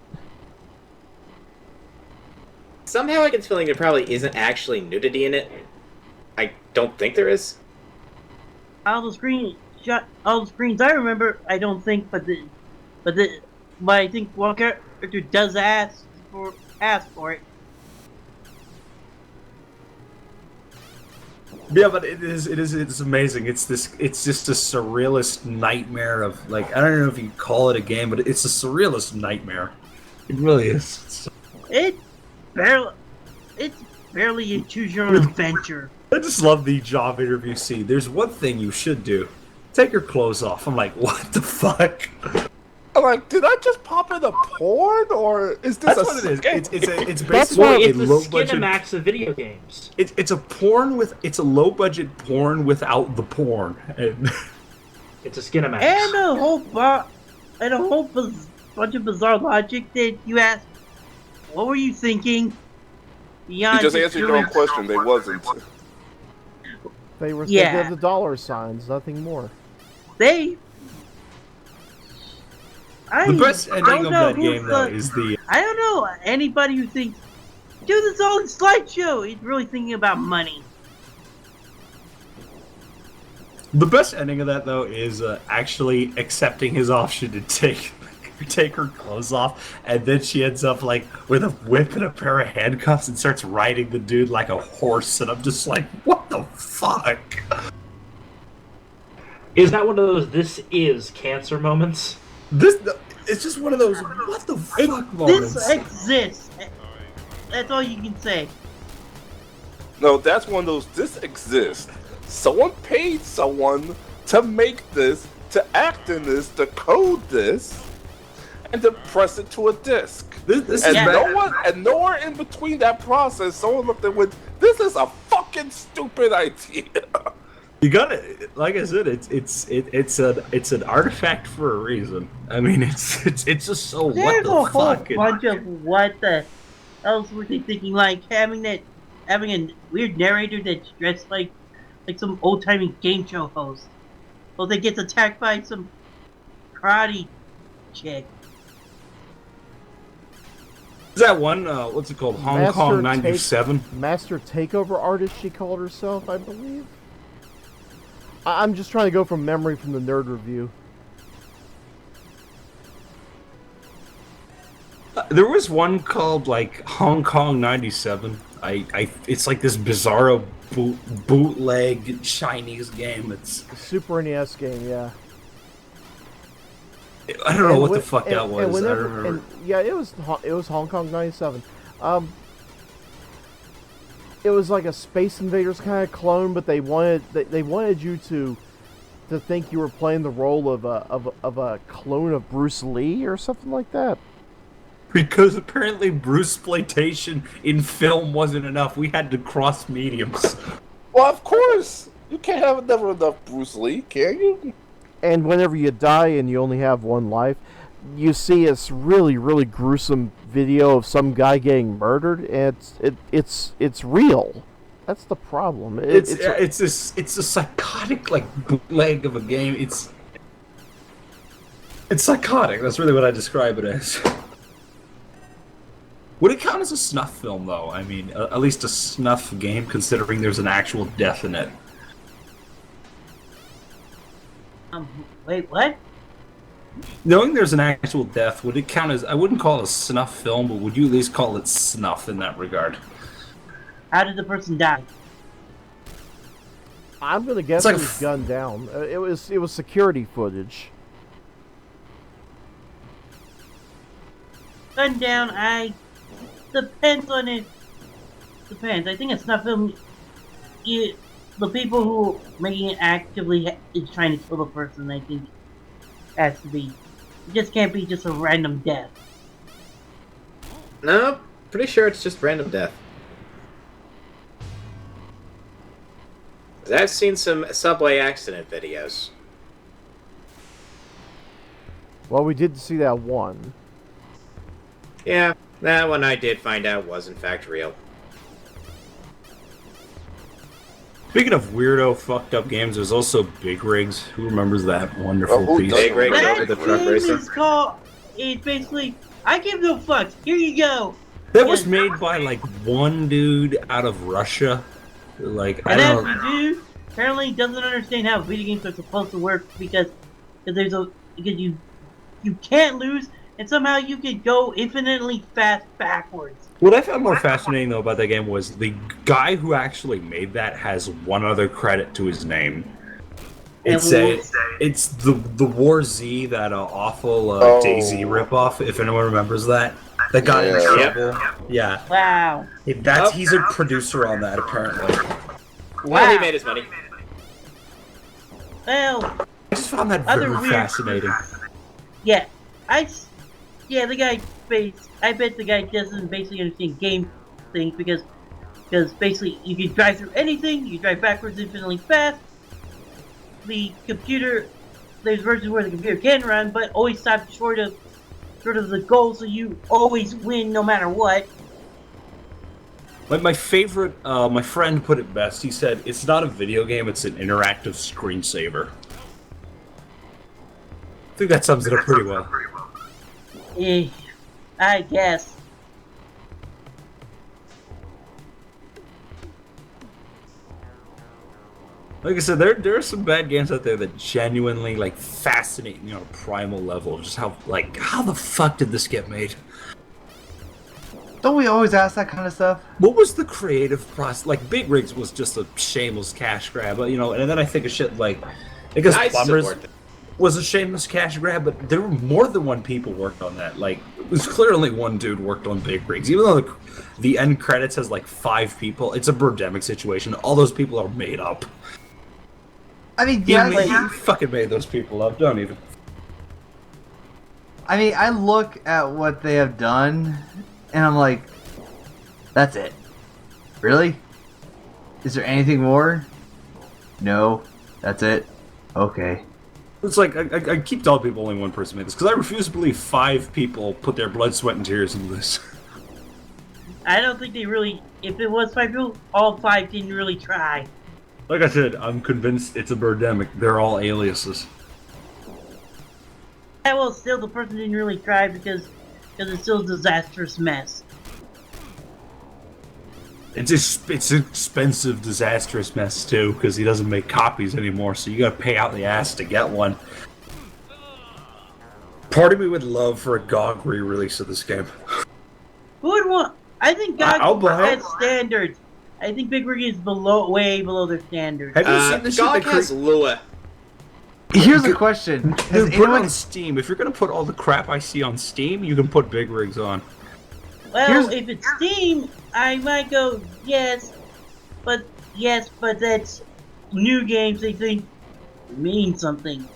H: Somehow I get the feeling there probably isn't actually nudity in it. I don't think there is.
C: All the screens I remember, I don't think, but I think one character does ask for it.
D: Yeah, but it's amazing. It's just a surrealist nightmare of, like, I don't know if you call it a game, but it's a surrealist nightmare. It really is.
C: It's barely a choose your own adventure.
D: I just love the job interview scene. There's one thing you should do. Take your clothes off. I'm like, what the fuck?
E: I'm like, did I just pop in a porn, or is this
D: That's what it is.
E: game?
D: It's basically
G: It's
D: a
G: the
D: low budget.
G: Skinamax of video games.
D: It's a low budget porn without the porn. And
G: It's a Skinamax.
C: And a whole bunch of bizarre logic that you ask, what were you thinking?
E: You just answered your own question. They wasn't.
A: They were thinking of the dollar signs, nothing more.
D: the best ending of that game, though, is the.
C: I don't know anybody who thinks, do this all in slideshow. He's really thinking about money.
D: The best ending of that, though, is actually accepting his option to take her clothes off, and then she ends up like with a whip and a pair of handcuffs and starts riding the dude like a horse, and I'm just like, what the fuck?
G: Is that one of those "this is cancer" moments?
D: It's just one of those what the fuck moments.
C: This exists. That's all you can say.
E: No, that's one of those. This exists. Someone paid someone to make this, to act in this, to code this, and to press it to a disc. Nowhere in between that process, someone looked and went, "This is a fucking stupid idea."
D: You gotta, like I said, it's an artifact for a reason. I mean, it's just so
C: There's
D: what
C: a
D: the
C: whole
D: fuck.
C: bunch of what the else were they thinking? Like having a weird narrator that's dressed like some old timey game show host. Well, they gets attacked by some karate chick.
D: Is that one? What's it called? Hong Kong '97.
A: Master Takeover Artist, she called herself, I believe. I'm just trying to go from memory from the nerd review.
D: There was one called like Hong Kong '97. It's like this bizarro bootleg Chinese game. It's
A: Super NES game, yeah.
D: I don't know what the fuck that was. I
A: Whenever,
D: remember.
A: yeah, it was Hong Kong '97. It was like a Space Invaders kind of clone, but they wanted you to think you were playing the role of a clone of Bruce Lee or something like that.
D: Because apparently Bruceploitation in film wasn't enough. We had to cross mediums.
E: Well, of course. You can't have never enough Bruce Lee, can you?
A: And whenever you die and you only have one life, you see this really, really gruesome video of some guy getting murdered, and it's real. That's the problem.
D: It's a psychotic like bootleg of a game. It's psychotic. That's really what I describe it as. Would it count as a snuff film, though? I mean, at least a snuff game, considering there's an actual death in it.
C: Wait, what?
D: Knowing there's an actual death, would it count as... I wouldn't call it a snuff film, but would you at least call it snuff in that regard?
C: How did the person die?
A: I'm gonna guess
D: It's like
A: it was gunned down. It was security footage.
C: Gunned down, depends on it. Depends. I think it's not film. The people who making it actively is trying to kill the person. I think has to be. It just can't be just a random death.
H: No, pretty sure it's just random death. 'Cause I've seen some subway accident videos.
A: Well, we did see that one.
H: Yeah, that one I did find out was in fact real.
D: Speaking of weirdo, fucked up games, there's also Big Rigs. Who remembers that wonderful
E: who
D: piece?
E: doesn't?
H: Big Rig
C: That
H: over the truck
C: game
H: racer.
C: is called. It's basically. I give no fucks. Here you go.
D: That was made by like one dude out of Russia. Like I
C: And
D: don't
C: that
D: know.
C: dude apparently doesn't understand how video games are supposed to work because you can't lose and somehow you can go infinitely fast backwards.
D: What I found more fascinating though about that game was the guy who actually made that has one other credit to his name. It's the War Z, that awful Daisy ripoff. If anyone remembers that, that got in
E: Yeah.
D: trouble. Yeah,
C: Wow.
D: he's a producer on that apparently.
H: Well, he made his money.
C: Well,
D: I just found that
C: Other
D: very
C: weird-
D: fascinating.
C: yeah. The guy I bet the guy doesn't basically understand game things because basically you can drive through anything, you can drive backwards infinitely fast. The computer, there's versions where the computer can run, but always stops short of the goal, so you always win no matter what.
D: My favorite, my friend put it best. He said, "It's not a video game; it's an interactive screensaver." I think that sums it up pretty well.
C: I guess.
D: Like I said, there are some bad games out there that genuinely like fascinate me on a primal level. Just how the fuck did this get made?
F: Don't we always ask that kind of stuff?
D: What was the creative process? Like Big Rigs was just a shameless cash grab, you know. And then I think of shit like because
H: I
D: Plumbers
H: support that.
D: was a shameless cash grab, but there were more than one people worked on that. Like it was clearly one dude worked on Big Rigs, even though the end credits has like 5 people. It's a Birdemic situation. All those people are made up.
F: I mean, yeah,
D: You fucking made those people up. Don't even.
F: I mean, I look at what they have done, and I'm like, that's it. Really? Is there anything more? No? That's it? Okay.
D: It's like, I keep telling people only one person made this, because I refuse to believe 5 people put their blood, sweat, and tears into this.
C: I don't think they really. If it was 5 people, all 5 didn't really try.
D: Like I said, I'm convinced it's a birdemic. They're all aliases.
C: Yeah, well, still, the person didn't really try because it's still a disastrous mess.
D: It's an expensive, disastrous mess, too, because he doesn't make copies anymore, so you gotta pay out the ass to get one. Part of me would love for a GOG re-release of this game.
C: Who would want? I think God
D: I'll buy it.
C: has standards. I think Big Rig is way below their standards.
D: Have you seen the shit
H: GOG
D: that
H: has Lua.
F: Here's a question. Has
D: Dude, put it
F: anyone...
D: on Steam. If you're gonna put all the crap I see on Steam, you can put Big Rigs on.
C: Well, if it's Steam, I might go yes, but that's new games. They think mean something.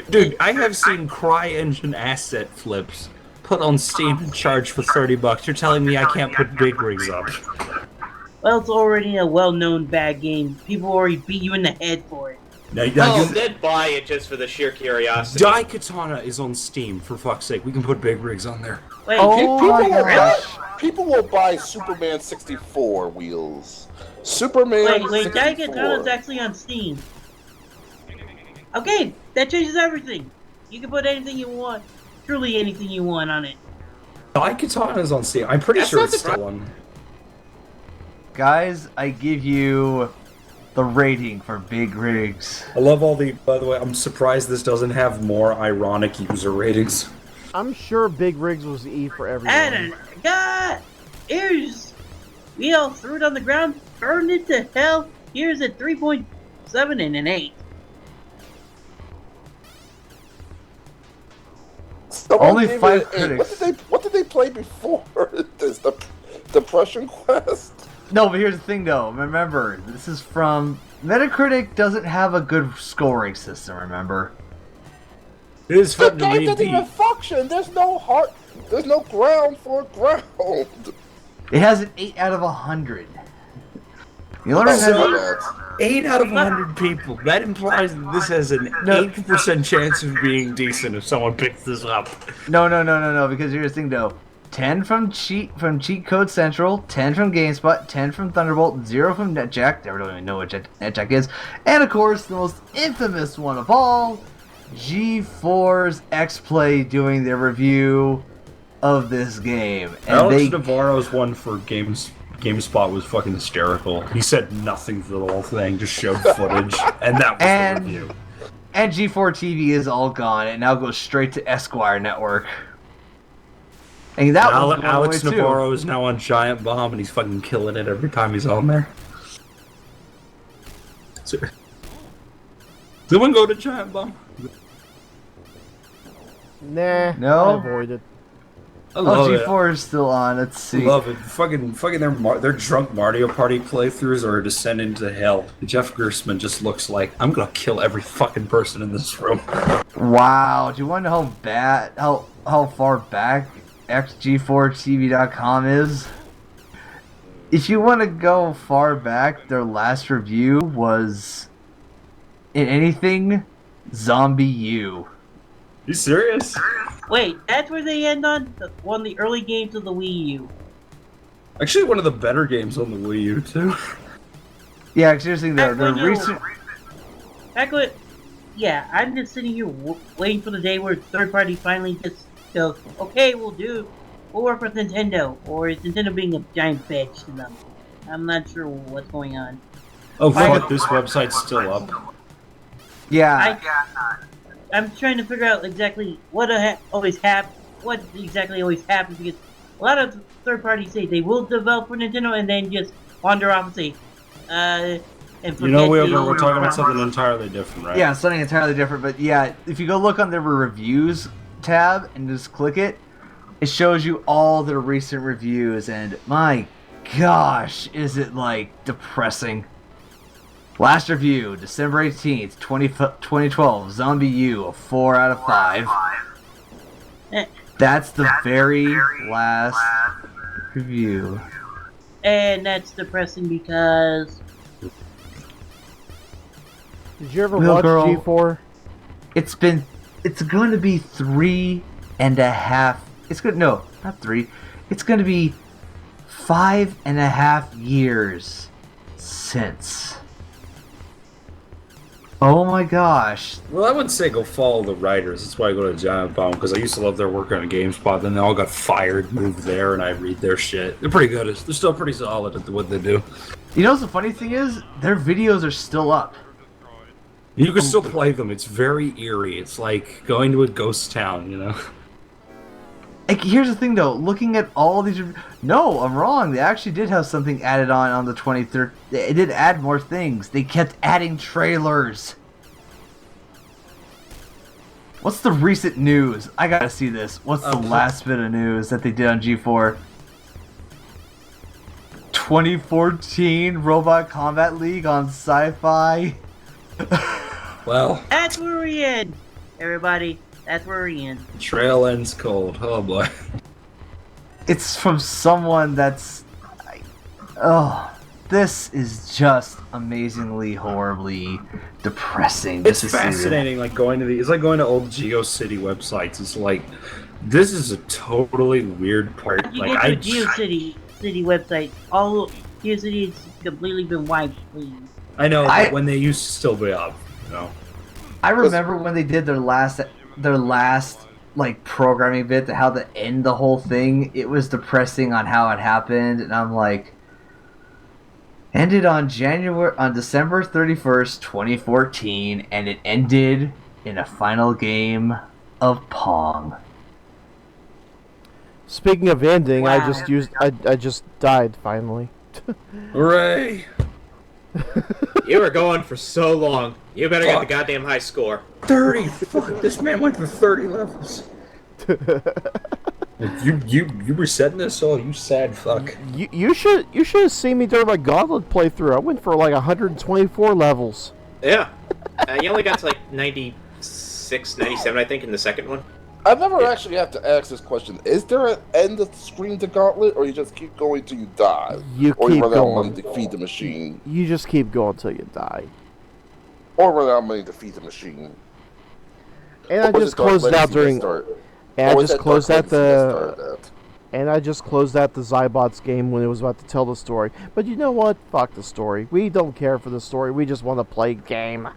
D: Dude, I have seen CryEngine asset flips put on Steam and charged for $30. You're telling me I can't put Big Rigs up?
C: Well, it's already a well-known bad game. People already beat you in the head for it.
H: Then buy it just for the sheer curiosity.
D: Daikatana is on Steam, for fuck's sake. We can put Big Rigs on there.
C: Wait,
E: People will buy Superman 64 wheels. Superman.
C: wait,
E: 64.
C: Daikatana's actually on Steam. Okay, that changes everything. You can put anything you want, truly anything you want on it.
D: Daikatana's on Steam. I'm pretty sure
H: not
D: it's still on.
F: Guys, I give you the rating for Big Rigs.
D: I love all the... By the way, I'm surprised this doesn't have more ironic user ratings.
A: I'm sure Big Rigs was E for everyone.
C: And God, we all threw it on the ground, burned it to hell. Here's a 3.7 and an 8.
E: Someone
F: Only
E: gave
F: 5
E: it an eight.
F: critics.
E: What did they play before this? The Depression Quest?
F: No, but here's the thing though. Remember, this is from... Metacritic doesn't have a good scoring system, remember?
D: It is
E: The
D: fun to
E: game
D: read
E: doesn't even
D: the...
E: function. There's no heart. There's no ground for ground.
F: It has an 8 out of 100. You learn
E: Oh,
F: that...
D: 8 out of 100 people. That implies that this has an 80% chance of being decent if someone picks this up.
F: No, because here's the thing though. 10 from Cheat Code Central, 10 from GameSpot, 10 from Thunderbolt, 0 from NetJack, I don't even know what NetJack is, and of course, the most infamous one of all, G4's X-Play doing their review of this game. And
D: Alex Navarro's one for GameSpot was fucking hysterical. He said nothing for the whole thing, just showed footage, and that was the review.
F: And G4 TV is all gone, it now goes straight to Esquire Network. And that was
D: Alex Navarro is now on Giant Bomb, and he's fucking killing it every time he's on there. Did someone go to Giant Bomb?
A: Nah,
F: No?
A: I avoided.
D: I love
F: G4 is still on, let's see.
D: I love it. Fucking their drunk Mario Party playthroughs are a descent into hell. Jeff Gersman just looks like, I'm gonna kill every fucking person in this room.
F: Wow, do you want to know how far back xg4tv.com is? If you want to go far back, their last review was in anything Zombie U.
D: You serious?
C: Wait, that's where they end on? One of the early games of the Wii U.
D: Actually, one of the better games on the Wii U, too.
F: Yeah, seriously, the recent...
C: Yeah, I'm just sitting here waiting for the day where third party finally just goes, okay, we'll work with Nintendo, or is Nintendo being a giant bitch to them? I'm not sure what's going on.
D: Oh fuck, this website's still up.
F: Yeah.
C: I'm trying to figure out exactly what exactly always happens, because a lot of third parties say they will develop for Nintendo and then just wander off and say, and
D: you know, we're talking about something entirely different, right?
F: Yeah, something entirely different, but yeah, if you go look on their reviews tab and just click it, it shows you all their recent reviews, and my gosh, is it like depressing. Last review, December 18th, 2012, Zombie U, a 4 out of 5. That's the very last review.
C: And that's depressing because
A: Did you ever
F: Little
A: watch
F: girl.
A: G4?
F: It's going to be 3.5. It's good. No, not 3. It's going to be 5.5 years since. Oh my gosh.
D: Well, I would say go follow the writers. That's why I go to Giant Bomb, because I used to love their work on GameSpot. Then they all got fired, moved there, and I read their shit. They're pretty good. They're still pretty solid at what they do.
F: You know, the funny thing is, their videos are still up.
D: You can still play them. It's very eerie. It's like going to a ghost town, you know?
F: Like, here's the thing, though. Looking at all these... No, I'm wrong. They actually did have something added on the 23rd. They did add more things. They kept adding trailers. What's the recent news? I gotta see this. What's the last bit of news that they did on G4? 2014 Robot Combat League on Sci-Fi.
D: Well,
C: That's where we're in, everybody. That's where we're in.
D: trail ends cold. Oh boy.
F: It's from someone that's... Oh, this is just amazingly, horribly depressing.
D: It's
F: just to see this.
D: fascinating, like going to it's like going to old GeoCity websites. It's like, this is a totally weird part.
C: You
D: Like
C: go to
D: I
C: the GeoCity website. All GeoCity has completely been wiped, please.
D: I know when they used to still be up, you know.
F: I remember when they did their last like programming bit, how to end the whole thing. It was depressing on how it happened, and I'm like, ended on December 31st, 2014, and it ended in a final game of Pong.
A: Speaking of ending,
C: Wow.
A: I just died finally.
D: Hooray!
H: You were going for so long. You better get the goddamn high score.
D: 30. Fuck, this man went for 30 levels. You were setting this? Oh, you sad fuck.
A: You should have seen me during my Gauntlet playthrough. I went for like 124 levels.
H: Yeah. You only got to like 96, 97, I think, in the second one.
E: I've never actually had to ask this question. Is there an end of the screen to Gauntlet, or you just keep going till you die?
A: You
E: or
A: keep
E: you run out of
A: going.
E: money to feed the machine?
A: You just keep going till you die.
E: Or run out of money to feed the machine?
A: And I
E: Or was
A: just
E: it Dark
A: closed out
E: Legacy that
A: during.
E: started?
A: And
E: Or
A: I
E: was
A: just
E: that
A: closed
E: Dark
A: out
E: Legacy that
A: the.
E: started that?
A: And I just closed out the Xybots game when it was about to tell the story. But you know what? Fuck the story. We don't care for the story. We just want to play game.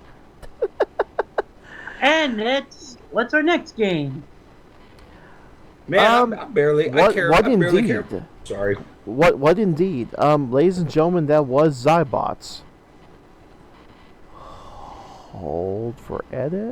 C: And what's our next game?
D: Man, I'm barely. I care.
A: What
D: I barely
A: indeed?
D: care. Sorry.
A: What indeed? Ladies and gentlemen, that was Xybots. Hold for edit.